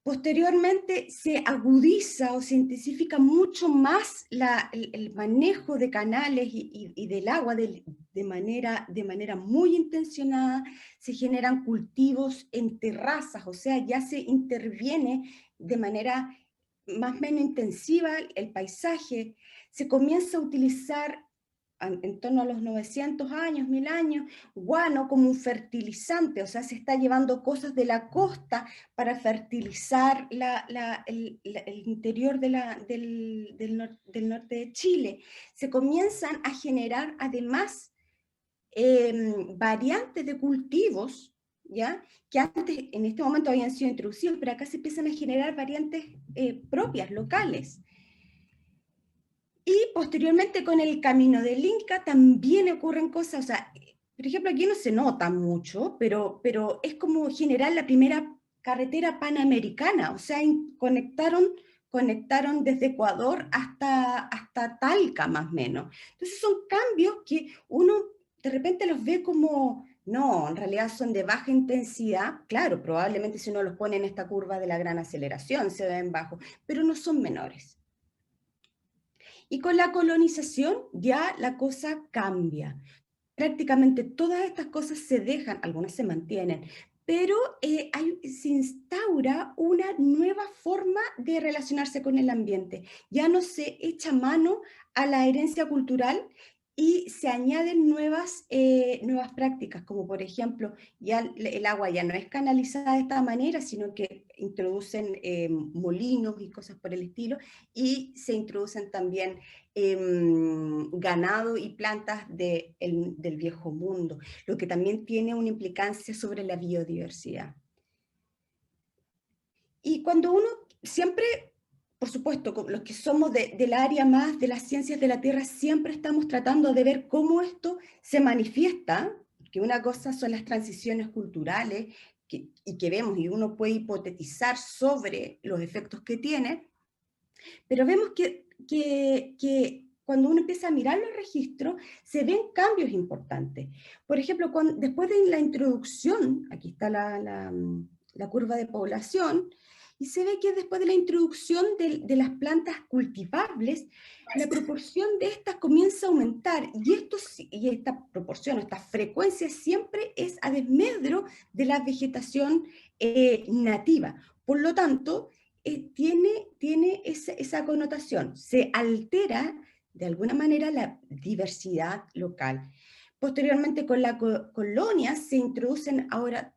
Posteriormente se agudiza o se intensifica mucho más el manejo de canales y del agua de manera muy intencionada. Se generan cultivos en terrazas, o sea, ya se interviene de manera más o menos intensiva el paisaje. Se comienza a utilizar en torno a los 900 años, 1000 años, guano como un fertilizante, o sea, se está llevando cosas de la costa para fertilizar el interior del norte de Chile. Se comienzan a generar además variantes de cultivos, ¿ya? Que antes, en este momento habían sido introducidos, pero acá se empiezan a generar variantes propias, locales. Y posteriormente con el camino del Inca también ocurren cosas, o sea, por ejemplo, aquí no se nota mucho, pero es como generar la primera carretera panamericana, o sea, conectaron desde Ecuador hasta Talca, más o menos. Entonces son cambios que uno de repente los ve como, no, en realidad son de baja intensidad, claro, probablemente si uno los pone en esta curva de la gran aceleración se ven bajos, pero no son menores. Y con la colonización ya la cosa cambia. Prácticamente todas estas cosas se dejan, algunas se mantienen, pero se instaura una nueva forma de relacionarse con el ambiente. Ya no se echa mano a la herencia cultural y se añaden nuevas prácticas, como por ejemplo, ya el agua ya no es canalizada de esta manera, sino que introducen molinos y cosas por el estilo, y se introducen también ganado y plantas del viejo mundo, lo que también tiene una implicancia sobre la biodiversidad. Y cuando uno siempre, por supuesto, los que somos del área más de las ciencias de la Tierra, siempre estamos tratando de ver cómo esto se manifiesta, que una cosa son las transiciones culturales, y que vemos, y uno puede hipotetizar sobre los efectos que tiene, pero vemos que cuando uno empieza a mirar los registros, se ven cambios importantes. Por ejemplo, después de la introducción, aquí está la curva de población, y se ve que después de la introducción de las plantas cultivables, la proporción de estas comienza a aumentar, y esta proporción, esta frecuencia siempre es a desmedro de la vegetación nativa. Por lo tanto, tiene esa connotación, se altera de alguna manera la diversidad local. Posteriormente con la colonia se introducen ahora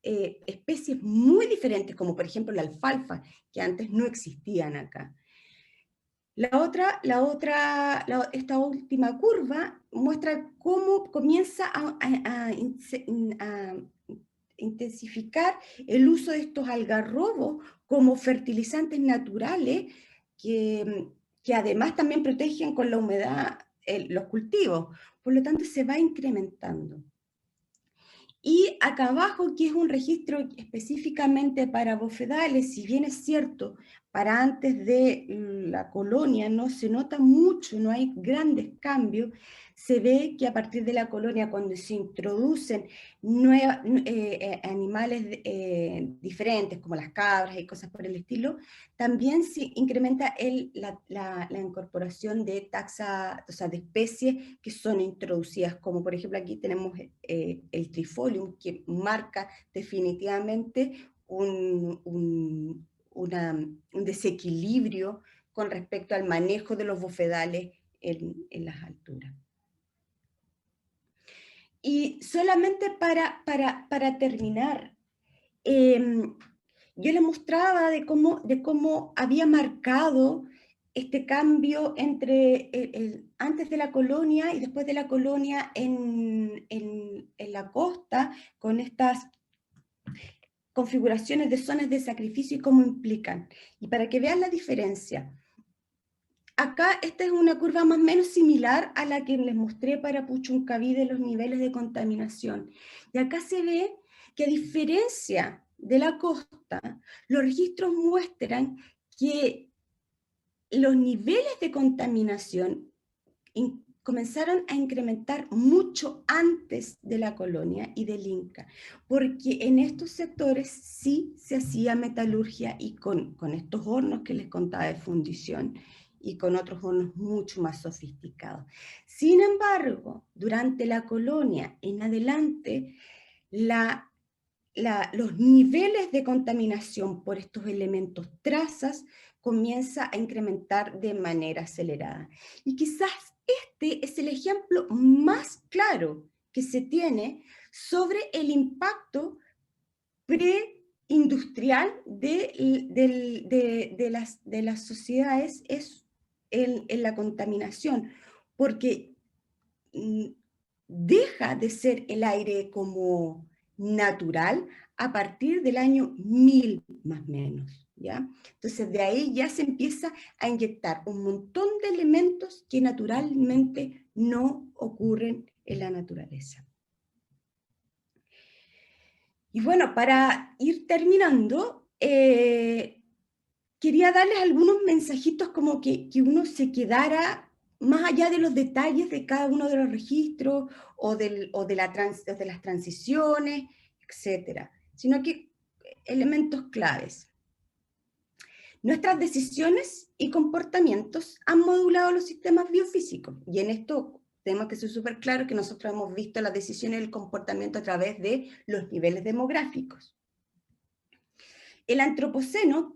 especies muy diferentes, como por ejemplo la alfalfa, que antes no existían acá. Esta última curva muestra cómo comienza a intensificar el uso de estos algarrobos como fertilizantes naturales que además también protegen con la humedad los cultivos. Por lo tanto, se va incrementando. Y acá abajo, que es un registro específicamente para bofedales, si bien es cierto, para antes de la colonia no se nota mucho, no hay grandes cambios, se ve que a partir de la colonia, cuando se introducen animales diferentes, como las cabras y cosas por el estilo, también se incrementa la incorporación de o sea, de especies que son introducidas, como por ejemplo aquí tenemos el trifolium, que marca definitivamente un desequilibrio con respecto al manejo de los bofedales en las alturas. Y solamente para terminar, yo les mostraba de cómo había marcado este cambio entre antes de la colonia y después de la colonia en la costa, con estas configuraciones de zonas de sacrificio y cómo implican. Y para que vean la diferencia, acá esta es una curva más o menos similar a la que les mostré para Puchuncaví de los niveles de contaminación. Y acá se ve que a diferencia de la costa, los registros muestran que los niveles de contaminación comenzaron a incrementar mucho antes de la colonia y del Inca, porque en estos sectores sí se hacía metalurgia y con estos hornos que les contaba de fundición y con otros hornos mucho más sofisticados. Sin embargo, durante la colonia en adelante, los niveles de contaminación por estos elementos trazas comienza a incrementar de manera acelerada. Y quizás este es el ejemplo más claro que se tiene sobre el impacto preindustrial de las sociedades en la contaminación, porque deja de ser el aire como natural a partir del año 1000 más o menos, ¿ya? Entonces de ahí ya se empieza a inyectar un montón de elementos que naturalmente no ocurren en la naturaleza. Y bueno, para ir terminando, quería darles algunos mensajitos como que uno se quedara más allá de los detalles de cada uno de los registros o de las transiciones, etcétera, sino que elementos claves. Nuestras decisiones y comportamientos han modulado los sistemas biofísicos, y en esto tenemos que ser súper claros que nosotros hemos visto las decisiones y el comportamiento a través de los niveles demográficos. El antropoceno,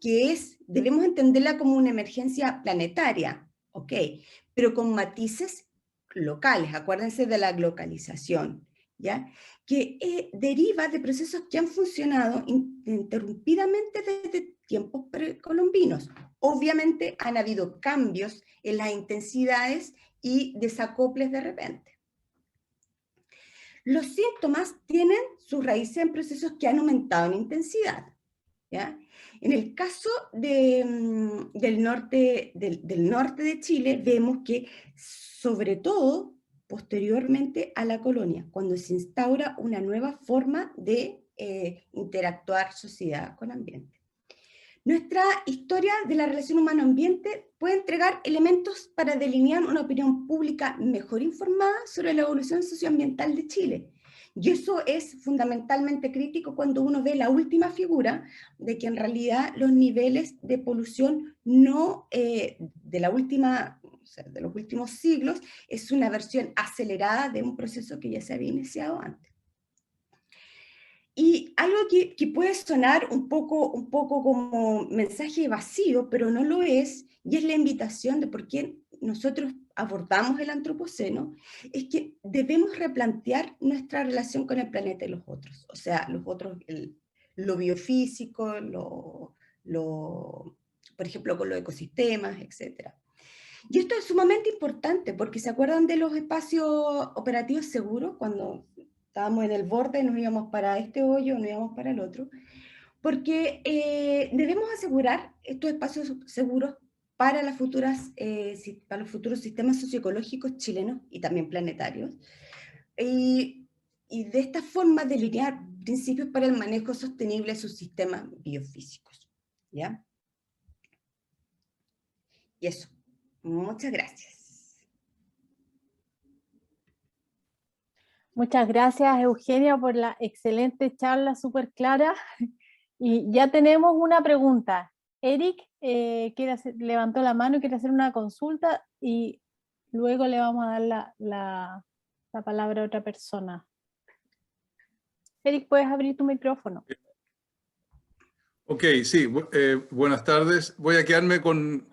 debemos entenderla como una emergencia planetaria, ¿ok? Pero con matices locales, acuérdense de la globalización, ¿ya? Que deriva de procesos que han funcionado ininterrumpidamente desde tiempos precolombinos. Obviamente han habido cambios en las intensidades y desacoples de repente. Los síntomas tienen sus raíces en procesos que han aumentado en intensidad, ¿ya? En el caso del norte de Chile, vemos que sobre todo posteriormente a la colonia, cuando se instaura una nueva forma de interactuar sociedad con ambiente. Nuestra historia de la relación humano-ambiente puede entregar elementos para delinear una opinión pública mejor informada sobre la evolución socioambiental de Chile. Y eso es fundamentalmente crítico cuando uno ve la última figura de que en realidad los niveles de polución de los últimos siglos es una versión acelerada de un proceso que ya se había iniciado antes. Y algo que puede sonar un poco como mensaje vacío, pero no lo es, y es la invitación de por qué nosotros abordamos el antropoceno, es que debemos replantear nuestra relación con el planeta y los otros. O sea, los otros, lo biofísico, por ejemplo, con los ecosistemas, etc. Y esto es sumamente importante, porque ¿se acuerdan de los espacios operativos seguros? Cuando estábamos en el borde, nos íbamos para este hoyo, nos íbamos para el otro, porque debemos asegurar estos espacios seguros para los futuros sistemas socioecológicos chilenos y también planetarios, y de esta forma delinear principios para el manejo sostenible de sus sistemas biofísicos, ¿ya? Y eso, muchas gracias. Muchas gracias, Eugenia, por la excelente charla, súper clara. Y ya tenemos una pregunta. Eric levantó la mano y quiere hacer una consulta y luego le vamos a dar la palabra a otra persona. Eric, ¿puedes abrir tu micrófono? Ok, sí, buenas tardes. Voy a quedarme con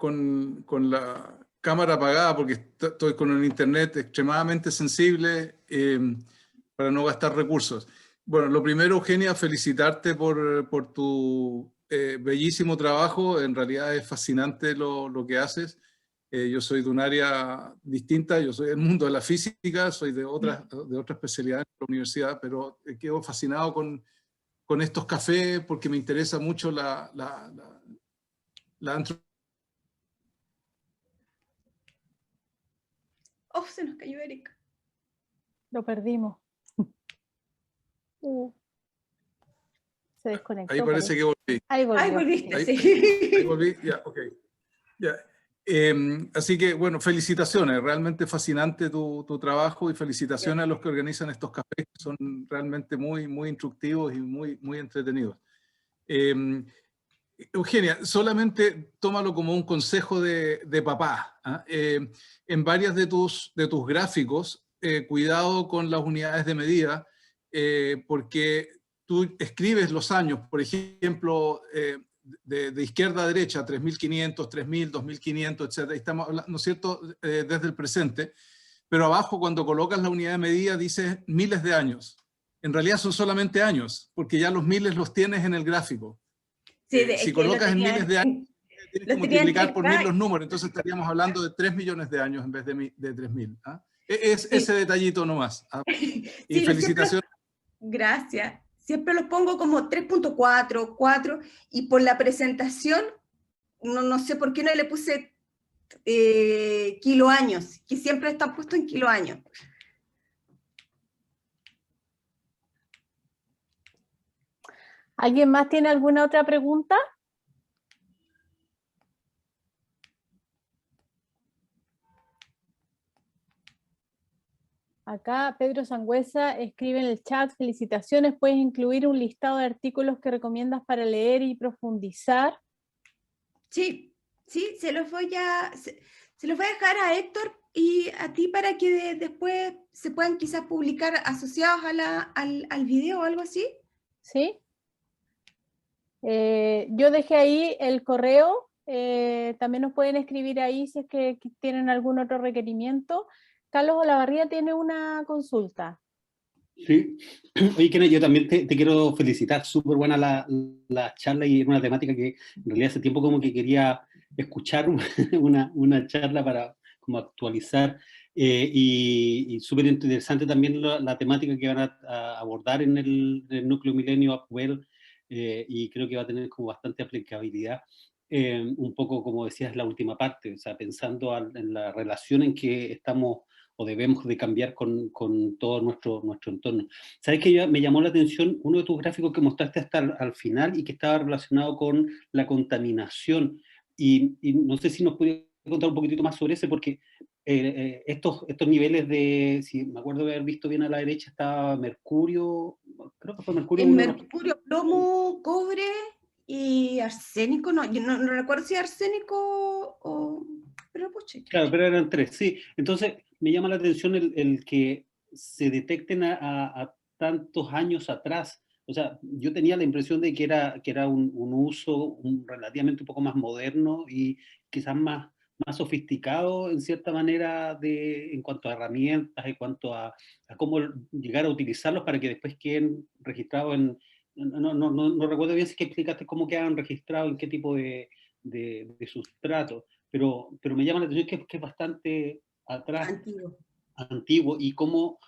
la cámara apagada porque estoy con un internet extremadamente sensible para no gastar recursos. Bueno, lo primero, Eugenia, felicitarte por tu bellísimo trabajo. En realidad es fascinante lo que haces. Yo soy de un área distinta, yo soy del mundo de la física, soy de otra especialidad en la universidad, pero quedo fascinado con estos cafés porque me interesa mucho la antropología. Oh, se nos cayó Eric. Lo perdimos. Se desconectó. Ahí parece que volví. Ahí volvió. Ahí volviste, Ahí, sí. ahí volví, ya, ok. Ya. Así que, bueno, felicitaciones, realmente fascinante tu trabajo y felicitaciones a los que organizan estos cafés, que son realmente muy, muy instructivos y muy, muy entretenidos. Eugenia, solamente tómalo como un consejo de papá, ¿ah? En varias de tus gráficos, cuidado con las unidades de medida, porque tú escribes los años, por ejemplo, de izquierda a derecha, 3.500, 3.000, 2.500, etc. Estamos hablando, ¿no es cierto?, desde el presente, pero abajo cuando colocas la unidad de medida dices miles de años. En realidad son solamente años, porque ya los miles los tienes en el gráfico. Sí, Si colocas en miles de años, tienes que multiplicar por 1000 los números, entonces estaríamos hablando de 3 millones de años en vez de 3.000. ¿Ah? Es ese detallito nomás. ¿Ah? Y sí, felicitaciones. Gracias. Siempre los pongo como 3.4, 4, y por la presentación, no sé por qué no le puse kiloaños, que siempre está puesto en kiloaños. ¿Alguien más tiene alguna otra pregunta? Acá Pedro Sangüesa escribe en el chat: felicitaciones, puedes incluir un listado de artículos que recomiendas para leer y profundizar. Sí, se los voy a dejar a Héctor y a ti para que después se puedan quizás publicar asociados al video o algo así. ¿Sí? Yo dejé ahí el correo, también nos pueden escribir ahí si es que tienen algún otro requerimiento. Carlos Olavarría tiene una consulta. Sí, oye, Kenia, yo también te quiero felicitar, súper buena la charla y una temática que en realidad hace tiempo como que quería escuchar una charla para como actualizar, y súper interesante también la temática que van a abordar en el núcleo Milenio Upwell, y creo que va a tener como bastante aplicabilidad. Un poco como decías la última parte, o sea, pensando en la relación en que estamos o debemos de cambiar con todo nuestro entorno. ¿Sabes qué? Me llamó la atención uno de tus gráficos que mostraste hasta al final y que estaba relacionado con la contaminación. Y no sé si nos puedes contar un poquitito más sobre ese, porque estos niveles de, si me acuerdo de haber visto bien a la derecha, estaba mercurio, creo que fue mercurio. En mercurio, plomo, cobre y arsénico, yo no recuerdo si arsénico o... Pero pucha. Claro, pero eran 3, sí. Entonces, me llama la atención el que se detecten a tantos años atrás. O sea, yo tenía la impresión de que era un uso relativamente un poco más moderno y quizás más sofisticado en cierta manera en cuanto a herramientas, en cuanto a cómo llegar a utilizarlos para que después queden registrados en... No recuerdo bien si que explicaste cómo quedan registrados, en qué tipo de sustrato. Pero me llama la atención que es bastante atrás, antiguo, y cómo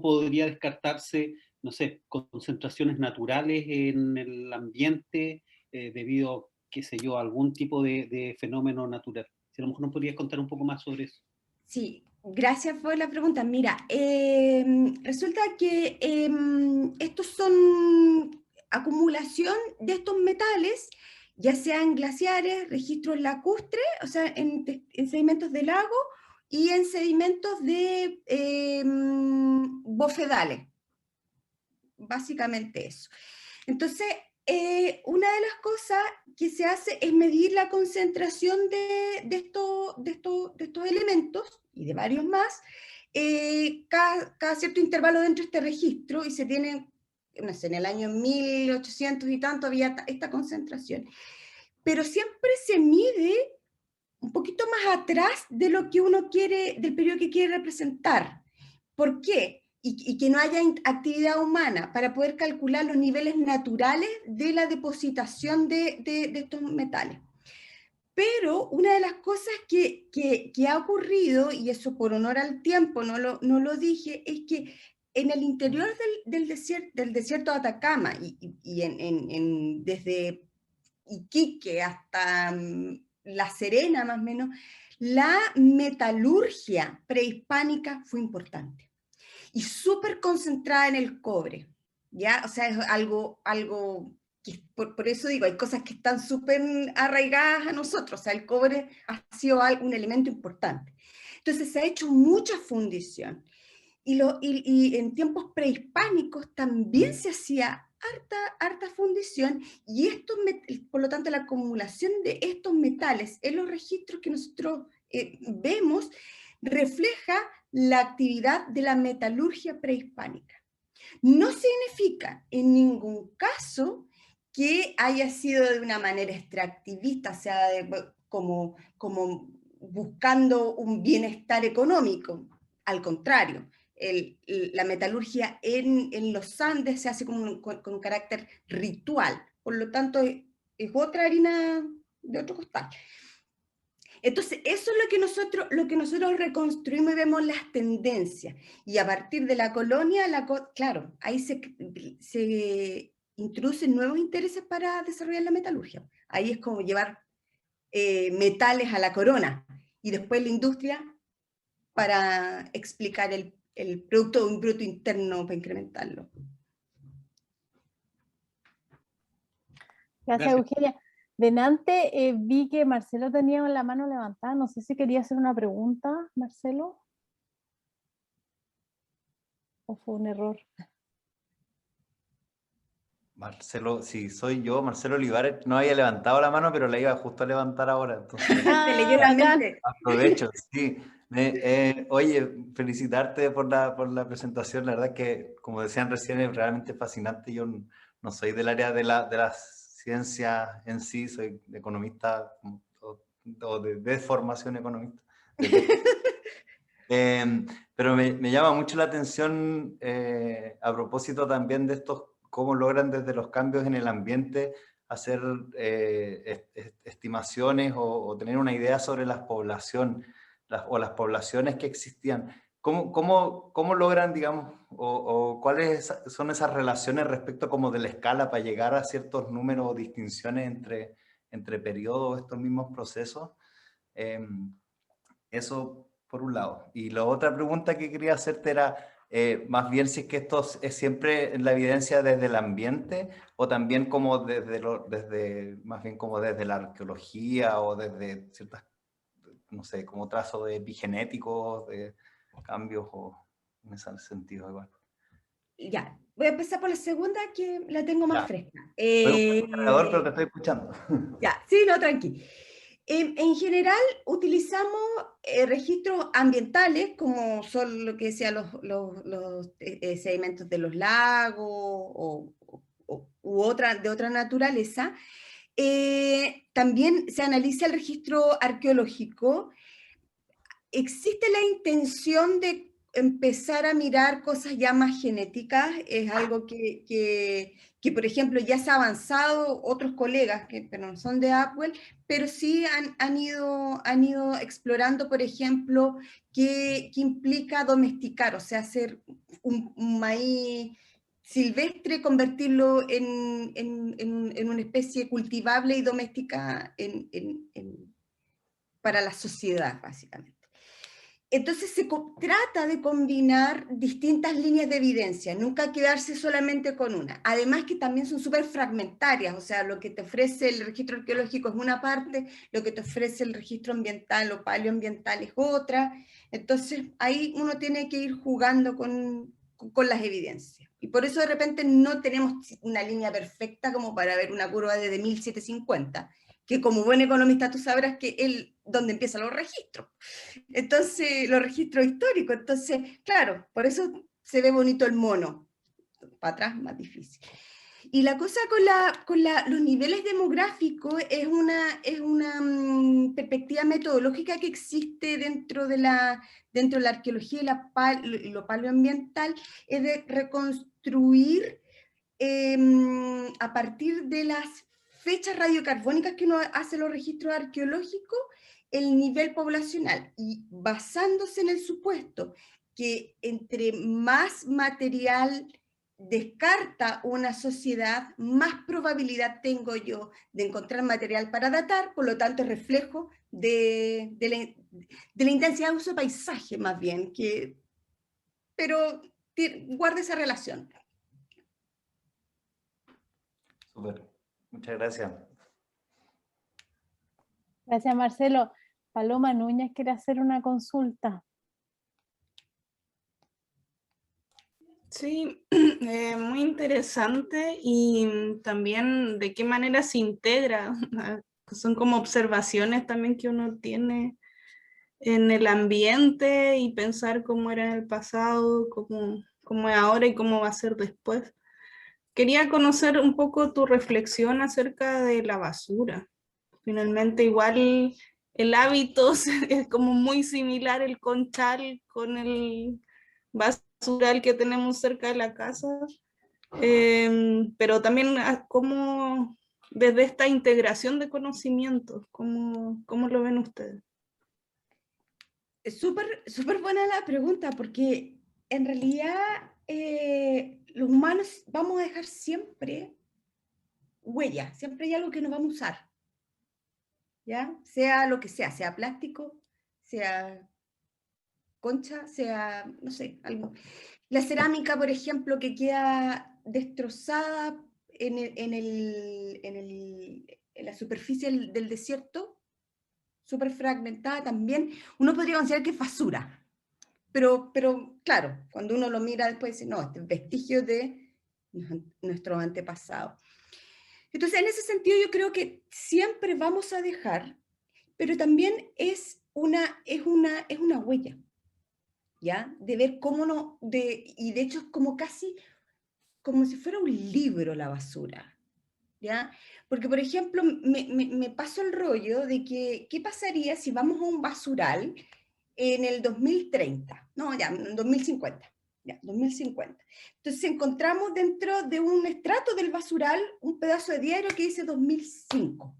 podría descartarse, no sé, concentraciones naturales en el ambiente debido, qué sé yo, a algún tipo de fenómeno natural. Si a lo mejor nos podrías contar un poco más sobre eso. Sí, gracias por la pregunta. Mira, resulta que estos son acumulación de estos metales, ya sean glaciares, registros lacustres, o sea, en sedimentos de lago y en sedimentos de bofedales. Básicamente eso. Entonces, una de las cosas que se hace es medir la concentración de estos elementos y de varios más, cada cierto intervalo dentro de este registro, y se tiene, no sé, en el año 1800 y tanto había esta concentración. Pero siempre se mide un poquito más atrás de lo que uno quiere, del periodo que quiere representar. ¿Por qué? Y que no haya actividad humana, para poder calcular los niveles naturales de la depositación de estos metales. Pero una de las cosas que ha ocurrido, y eso por honor al tiempo no lo dije, es que en el interior del desierto de Atacama, y desde Iquique hasta La Serena más o menos, la metalurgia prehispánica fue importante y súper concentrada en el cobre, ¿ya? O sea, es algo por eso digo, hay cosas que están súper arraigadas a nosotros, o sea, el cobre ha sido un elemento importante. Entonces se ha hecho mucha fundición. Y en tiempos prehispánicos también se hacía harta fundición, y por lo tanto la acumulación de estos metales en los registros que nosotros vemos refleja la actividad de la metalurgia prehispánica. No significa en ningún caso que haya sido de una manera extractivista, o sea, como buscando un bienestar económico. Al contrario, la metalurgia en los Andes se hace con un carácter ritual, por lo tanto es otra harina de otro costal. Entonces, eso es lo que nosotros reconstruimos y vemos las tendencias. Y a partir de la colonia, claro, ahí se introducen nuevos intereses para desarrollar la metalurgia. Ahí es como llevar metales a la corona, y después la industria para explicar el producto de un bruto interno para incrementarlo. Gracias, Eugenia. Delante vi que Marcelo tenía la mano levantada. No sé si quería hacer una pregunta, Marcelo. ¿O fue un error? Marcelo, si soy yo, Marcelo Olivares, no había levantado la mano, pero la iba justo a levantar ahora. Entonces, Te leyó la mente. aprovecho, sí. Oye, felicitarte por la presentación. La verdad que, como decían recién, es realmente fascinante. Yo no soy del área de la ciencia en sí, soy economista o de formación economista. Pero me llama mucho la atención a propósito también de estos, cómo logran desde los cambios en el ambiente hacer estimaciones o tener una idea sobre las poblaciones que existían. ¿Cómo logran, digamos, o cuáles son esas relaciones respecto como de la escala para llegar a ciertos números o distinciones entre periodos, estos mismos procesos? Eso por un lado. Y la otra pregunta que quería hacerte era, más bien si es que esto es siempre la evidencia desde el ambiente o también como más bien como desde la arqueología o desde ciertas, no sé, como trazo de epigenéticos, de cambios o en ese sentido igual. Ya, voy a empezar por la segunda, que la tengo más fresca. Soy un cargador, pero te estoy escuchando. Ya, sí, no, tranqui. En general utilizamos registros ambientales, como son lo que decía los sedimentos de los lagos de otra naturaleza. También se analiza el registro arqueológico. Existe la intención de empezar a mirar cosas ya más genéticas, es algo que por ejemplo, ya se ha avanzado, otros colegas, pero no son de Apple, pero sí han ido explorando, por ejemplo, qué implica domesticar, o sea, hacer un maíz silvestre, convertirlo en una especie cultivable y doméstica para la sociedad, básicamente. Entonces se trata de combinar distintas líneas de evidencia, nunca quedarse solamente con una. Además que también son súper fragmentarias, o sea, lo que te ofrece el registro arqueológico es una parte, lo que te ofrece el registro ambiental o paleoambiental es otra. Entonces ahí uno tiene que ir jugando con las evidencias. Y por eso de repente no tenemos una línea perfecta como para ver una curva desde 1750, que como buen economista tú sabrás que es donde empiezan los registros. Entonces, los registros históricos. Entonces, claro, por eso se ve bonito el mono. Para atrás, más difícil. Y la cosa con los niveles demográficos es una perspectiva metodológica que existe dentro de la arqueología y lo paleoambiental, es de reconstruir a partir de las fechas radiocarbónicas que uno hace los registros arqueológicos, el nivel poblacional, y basándose en el supuesto que entre más material descarta una sociedad, más probabilidad tengo yo de encontrar material para datar, por lo tanto reflejo de la intensidad de uso de paisaje más bien, pero guarda esa relación. Súper. Muchas gracias. Gracias, Marcelo. Paloma Núñez quiere hacer una consulta. Sí, muy interesante y también de qué manera se integra. Son como observaciones también que uno tiene en el ambiente y pensar cómo era en el pasado, cómo es ahora y cómo va a ser después. Quería conocer un poco tu reflexión acerca de la basura. Finalmente, igual el hábito es como muy similar el conchal con el basural que tenemos cerca de la casa, pero también como desde esta integración de conocimientos, ¿cómo lo ven ustedes? Es súper buena la pregunta, porque en realidad los humanos vamos a dejar siempre huella, siempre hay algo que nos vamos a usar, ¿ya? Sea lo que sea plástico, sea concha, sea, no sé, algo. La cerámica, por ejemplo, que queda destrozada en la superficie del desierto, súper fragmentada también, uno podría considerar que es basura. Pero claro, cuando uno lo mira después dice, no, este es vestigio de nuestros antepasados. Entonces, en ese sentido, yo creo que siempre vamos a dejar, pero también es una huella, ¿ya? De ver cómo no, y de hecho es como casi, como si fuera un libro la basura, ¿ya? Porque, por ejemplo, me paso el rollo de que, ¿qué pasaría si vamos a un basural en el 2030? No, ya, en 2050. Ya, 2050. Entonces encontramos dentro de un estrato del basural un pedazo de diario que dice 2005.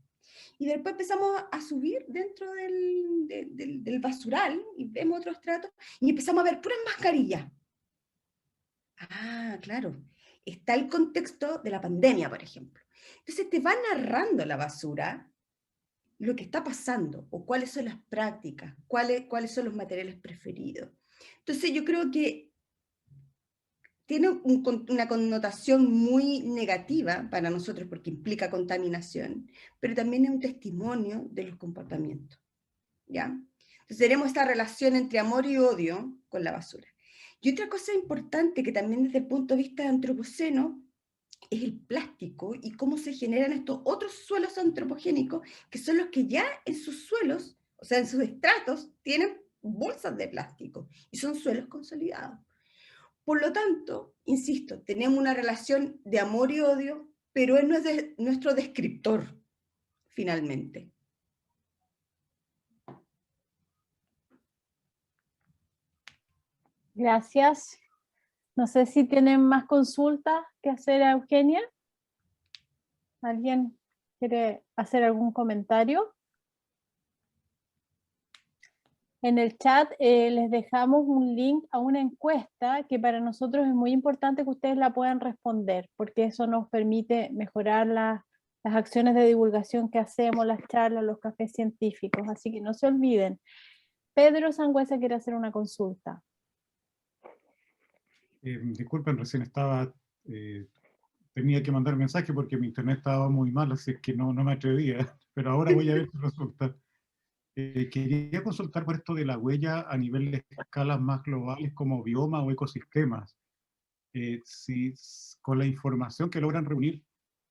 Y después empezamos a subir dentro del basural y vemos otro estrato y empezamos a ver puras mascarillas. Ah, claro. Está el contexto de la pandemia, por ejemplo. Entonces te va narrando la basura lo que está pasando o cuáles son las prácticas, cuáles son los materiales preferidos. Entonces yo creo que tiene una connotación muy negativa para nosotros porque implica contaminación, pero también es un testimonio de los comportamientos, ¿ya? Entonces tenemos esta relación entre amor y odio con la basura. Y otra cosa importante que también desde el punto de vista antropoceno es el plástico y cómo se generan estos otros suelos antropogénicos, que son los que ya en sus suelos, o sea, en sus estratos, tienen bolsas de plástico y son suelos consolidados. Por lo tanto, insisto, tenemos una relación de amor y odio, pero él no es nuestro descriptor, finalmente. Gracias. No sé si tienen más consultas que hacer a Eugenia. ¿Alguien quiere hacer algún comentario? En el chat les dejamos un link a una encuesta que para nosotros es muy importante que ustedes la puedan responder, porque eso nos permite mejorar las acciones de divulgación que hacemos, las charlas, los cafés científicos. Así que no se olviden. Pedro Sangüesa quiere hacer una consulta. Disculpen, recién tenía que mandar mensaje porque mi internet estaba muy mal, así que no me atrevía, pero ahora voy a ver qué resulta. Quería consultar por esto de la huella a nivel de escalas más globales como bioma o ecosistemas. Si con la información que logran reunir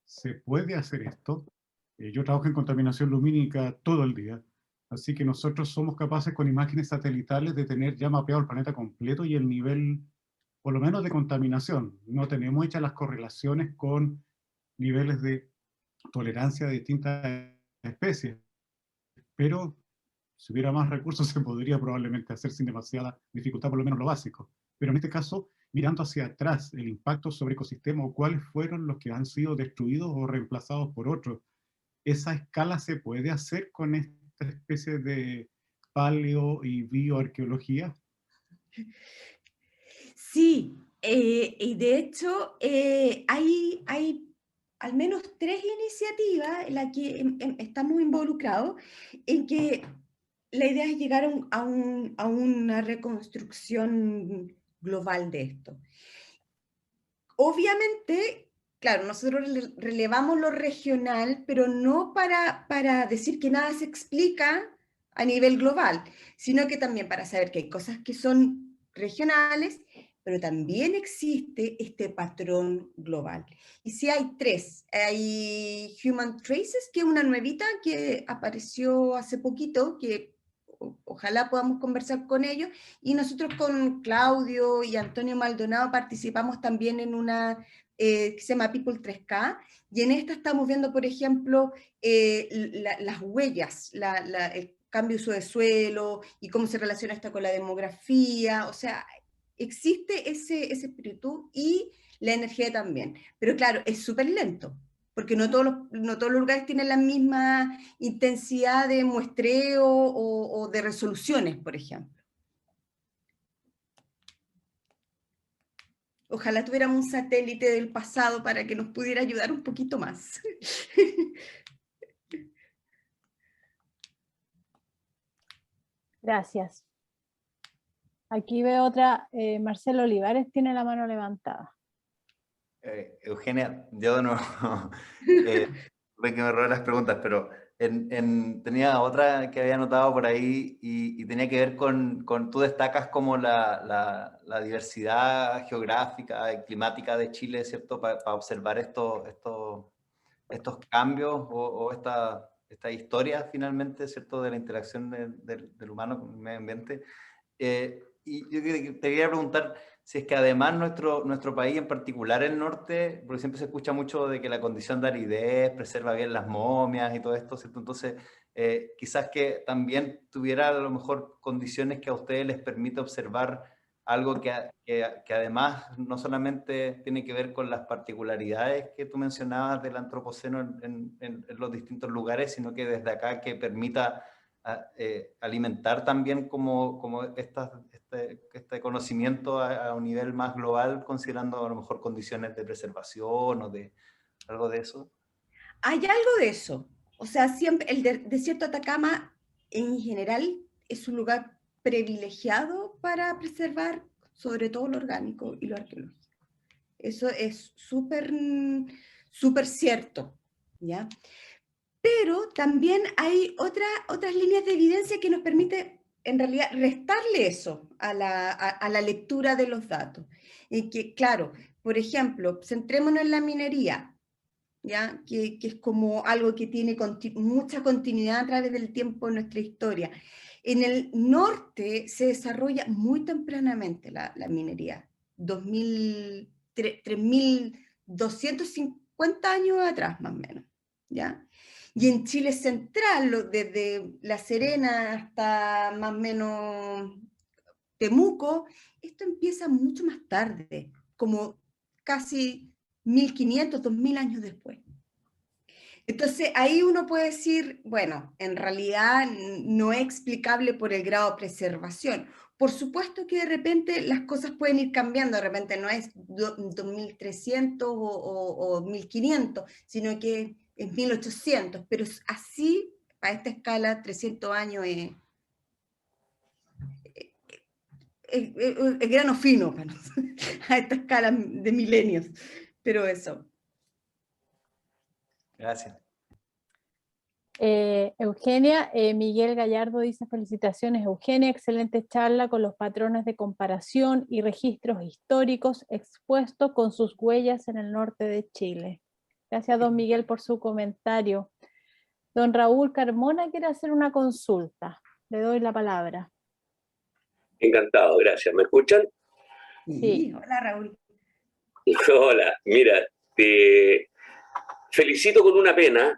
se puede hacer esto. Yo trabajo en contaminación lumínica todo el día, así que nosotros somos capaces con imágenes satelitales de tener ya mapeado el planeta completo y el nivel, por lo menos, de contaminación. No tenemos hechas las correlaciones con niveles de tolerancia de distintas especies, pero si hubiera más recursos se podría probablemente hacer sin demasiada dificultad, por lo menos lo básico. Pero en este caso, mirando hacia atrás, el impacto sobre ecosistemas o cuáles fueron los que han sido destruidos o reemplazados por otros, ¿esa escala se puede hacer con esta especie de paleo y bioarqueología? Sí, y de hecho hay al menos 3 iniciativas en las que estamos involucrados, en que la idea es llegar a una reconstrucción global de esto. Obviamente, claro, nosotros relevamos lo regional, pero no para decir que nada se explica a nivel global, sino que también para saber que hay cosas que son regionales, pero también existe este patrón global. Y sí hay tres. Hay Human Traces, que es una nuevita que apareció hace poquito, que ojalá podamos conversar con ellos, y nosotros con Claudio y Antonio Maldonado participamos también en una que se llama People 3K, y en esta estamos viendo, por ejemplo, las huellas, el cambio de uso de suelo, y cómo se relaciona esto con la demografía, o sea, existe ese espíritu y la energía también. Pero claro, es súper lento, porque no todos los lugares tienen la misma intensidad de muestreo o de resoluciones, por ejemplo. Ojalá tuviéramos un satélite del pasado para que nos pudiera ayudar un poquito más. Gracias. Aquí veo otra, Marcelo Olivares tiene la mano levantada. Eugenia, yo de nuevo, tuve que me robé las preguntas, pero tenía otra que había anotado por ahí y tenía que ver con tú destacas como la diversidad geográfica y climática de Chile, ¿cierto? Para observar estos cambios o esta historia finalmente, ¿cierto? De la interacción del humano con el medio ambiente. Y yo te quería preguntar si es que además nuestro país, en particular el norte, porque siempre se escucha mucho de que la condición de aridez preserva bien las momias y todo esto, ¿cierto? Entonces, quizás que también tuviera a lo mejor condiciones que a ustedes les permita observar algo que además no solamente tiene que ver con las particularidades que tú mencionabas del antropoceno en los distintos lugares, sino que desde acá que permita alimentar también como este conocimiento a un nivel más global, considerando a lo mejor condiciones de preservación o de algo de eso. Hay algo de eso. O sea, siempre el desierto de Atacama en general es un lugar privilegiado para preservar sobre todo lo orgánico y lo arqueológico. Eso es súper cierto, ¿ya? Pero también hay otras líneas de evidencia que nos permite en realidad restarle eso a la lectura de los datos. Y que, claro, por ejemplo, centrémonos en la minería, ¿ya? Que es como algo que tiene mucha continuidad a través del tiempo en nuestra historia. En el norte se desarrolla muy tempranamente la minería, 3.250 años atrás más o menos, ¿ya? Y en Chile central, desde La Serena hasta más o menos Temuco, esto empieza mucho más tarde, como casi 1500, 2000 años después. Entonces ahí uno puede decir, bueno, en realidad no es explicable por el grado de preservación. Por supuesto que de repente las cosas pueden ir cambiando, de repente no es 2300 o 1500, sino que es 1800, pero así, a esta escala, 300 años es grano fino, a esta escala de milenios, pero eso. Gracias. Eugenia, Miguel Gallardo dice felicitaciones Eugenia, excelente charla con los patrones de comparación y registros históricos expuestos con sus huellas en el norte de Chile. Gracias don Miguel por su comentario. Don Raúl Carmona quiere hacer una consulta. Le doy la palabra. Encantado, gracias. ¿Me escuchan? Sí. Hola Raúl. Hola, mira, te felicito con una pena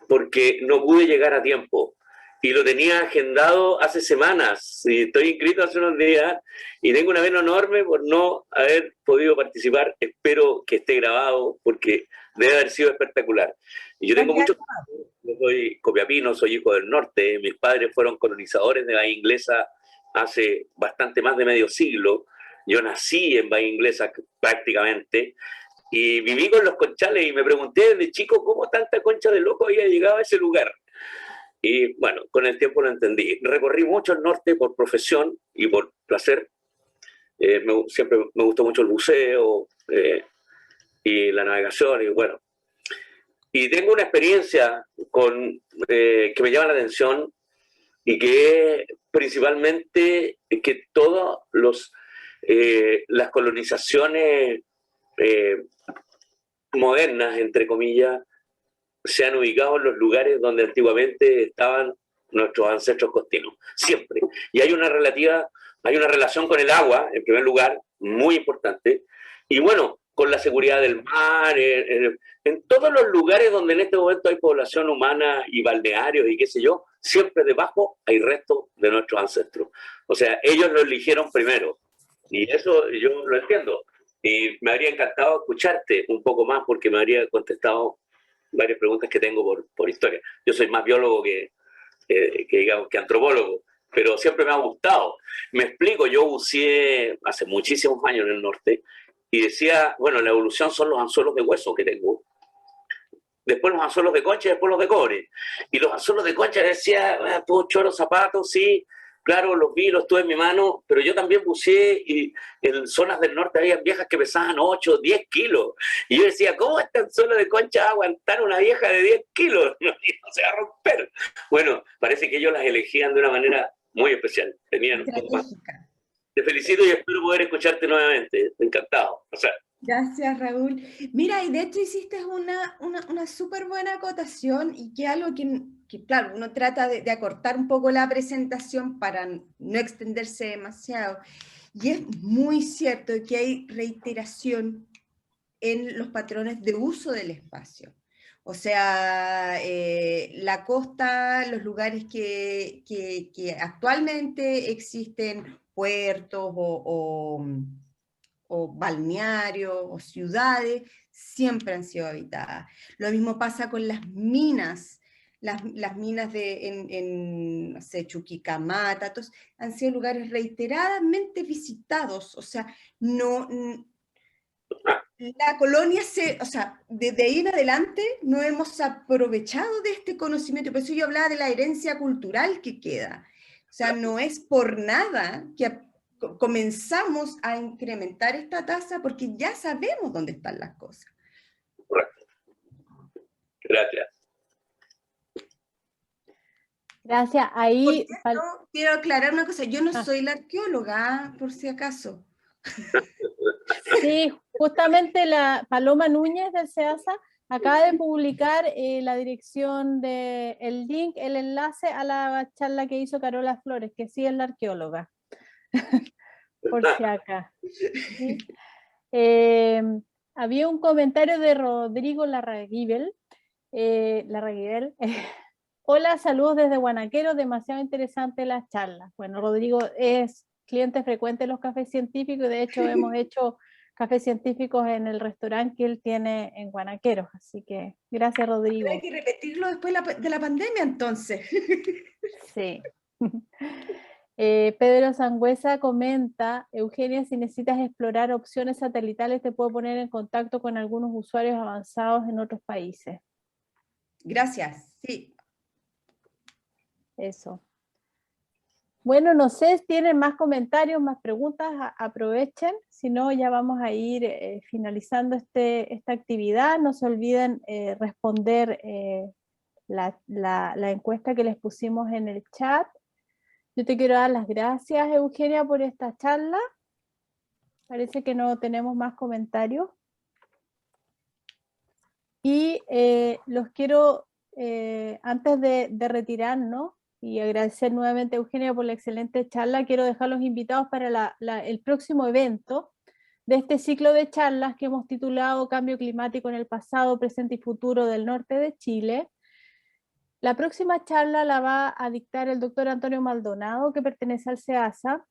porque no pude llegar a tiempo y lo tenía agendado hace semanas y estoy inscrito hace unos días y tengo una pena enorme por no haber podido participar. Espero que esté grabado porque debe haber sido espectacular. Y yo tengo mucho... Yo soy copiapino, soy hijo del norte, mis padres fueron colonizadores de Bahía Inglesa hace bastante más de medio siglo. Yo nací en Bahía Inglesa prácticamente y viví con los conchales y me pregunté desde chico cómo tanta concha de loco había llegado a ese lugar. Y bueno, con el tiempo lo entendí. Recorrí mucho el norte por profesión y por placer. Siempre me gustó mucho el buceo, y la navegación, y bueno. Y tengo una experiencia que me llama la atención y que es principalmente que todas las colonizaciones modernas, entre comillas, se han ubicado en los lugares donde antiguamente estaban nuestros ancestros costeros, siempre. Y hay una relación con el agua, en primer lugar, muy importante, y bueno, con la seguridad del mar, en todos los lugares donde en este momento hay población humana y balnearios y qué sé yo, siempre debajo hay restos de nuestros ancestros. O sea, ellos lo eligieron primero, y eso yo lo entiendo. Y me habría encantado escucharte un poco más porque me habría contestado varias preguntas que tengo por historia. Yo soy más biólogo digamos, que antropólogo, pero siempre me ha gustado. Me explico, yo buceé hace muchísimos años en el norte y decía, bueno, la evolución son los anzuelos de hueso que tengo, después los anzuelos de concha y después los de cobre. Y los anzuelos de concha decía, puedo choro zapatos, sí, claro, los vi, los tuve en mi mano, pero yo también buceé y en zonas del norte había viejas que pesaban 8, 10 kilos. Y yo decía, ¿cómo este anzuelo de concha va a aguantar una vieja de 10 kilos? No, no se va a romper. Bueno, parece que ellos las elegían de una manera muy especial. Tenían un poco más. Te felicito y espero poder escucharte nuevamente. Encantado. O sea, gracias, Raúl. Mira, y de hecho hiciste una súper buena acotación y que algo que claro, uno trata de acortar un poco la presentación para no extenderse demasiado. Y es muy cierto que hay reiteración en los patrones de uso del espacio. O sea, la costa, los lugares que actualmente existen, puertos o balnearios o ciudades, siempre han sido habitadas. Lo mismo pasa con las minas. Las minas en no sé, Chuquicamata, han sido lugares reiteradamente visitados. O sea, la colonia o sea, desde ahí en adelante no hemos aprovechado de este conocimiento. Por eso yo hablaba de la herencia cultural que queda. O sea, no es por nada que comenzamos a incrementar esta tasa porque ya sabemos dónde están las cosas. Correcto. Gracias. Gracias. Ahí quiero aclarar una cosa. Yo no soy la arqueóloga, por si acaso. Sí, justamente la Paloma Núñez del SEASA acaba de publicar la dirección el link, el enlace a la charla que hizo Carola Flores, que sí es la arqueóloga. Por si acá. ¿Sí? Había un comentario de Rodrigo Larraguibel. Hola, saludos desde Guanaquero, demasiado interesante la charla. Bueno, Rodrigo es cliente frecuente de los cafés científicos y de hecho hemos hecho cafés científicos en el restaurante que él tiene en Guanaquero, así que gracias, Rodrigo. Hay que repetirlo después de la pandemia, entonces. Sí. Pedro Sangüesa comenta, Eugenia, si necesitas explorar opciones satelitales te puedo poner en contacto con algunos usuarios avanzados en otros países. Gracias, sí. Eso. Bueno, no sé si tienen más comentarios, más preguntas, aprovechen, si no ya vamos a ir finalizando esta actividad. No se olviden responder la encuesta que les pusimos en el chat. Yo te quiero dar las gracias, Eugenia, por esta charla. Parece que no tenemos más comentarios. Y los quiero, antes de retirarnos, y agradecer nuevamente a Eugenia por la excelente charla, quiero dejar los invitados para el próximo evento de este ciclo de charlas que hemos titulado Cambio climático en el pasado, presente y futuro del norte de Chile. La próxima charla la va a dictar el doctor Antonio Maldonado, que pertenece al SEASA,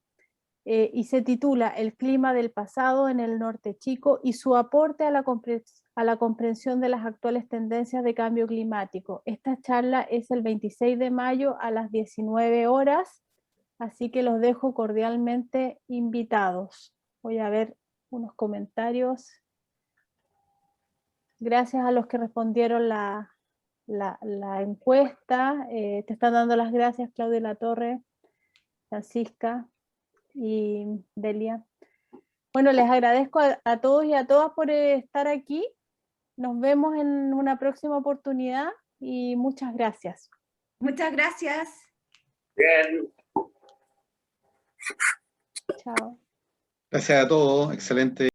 y se titula El clima del pasado en el norte chico y su aporte a la comprensión de las actuales tendencias de cambio climático. Esta charla es el 26 de mayo a las 19 horas, así que los dejo cordialmente invitados. Voy a ver unos comentarios. Gracias a los que respondieron la encuesta. Te están dando las gracias Claudia Latorre, Francisca y Delia. Bueno, les agradezco a todos y a todas por estar aquí. Nos vemos en una próxima oportunidad y muchas gracias. Muchas gracias. Bien. Chao. Gracias a todos, excelente.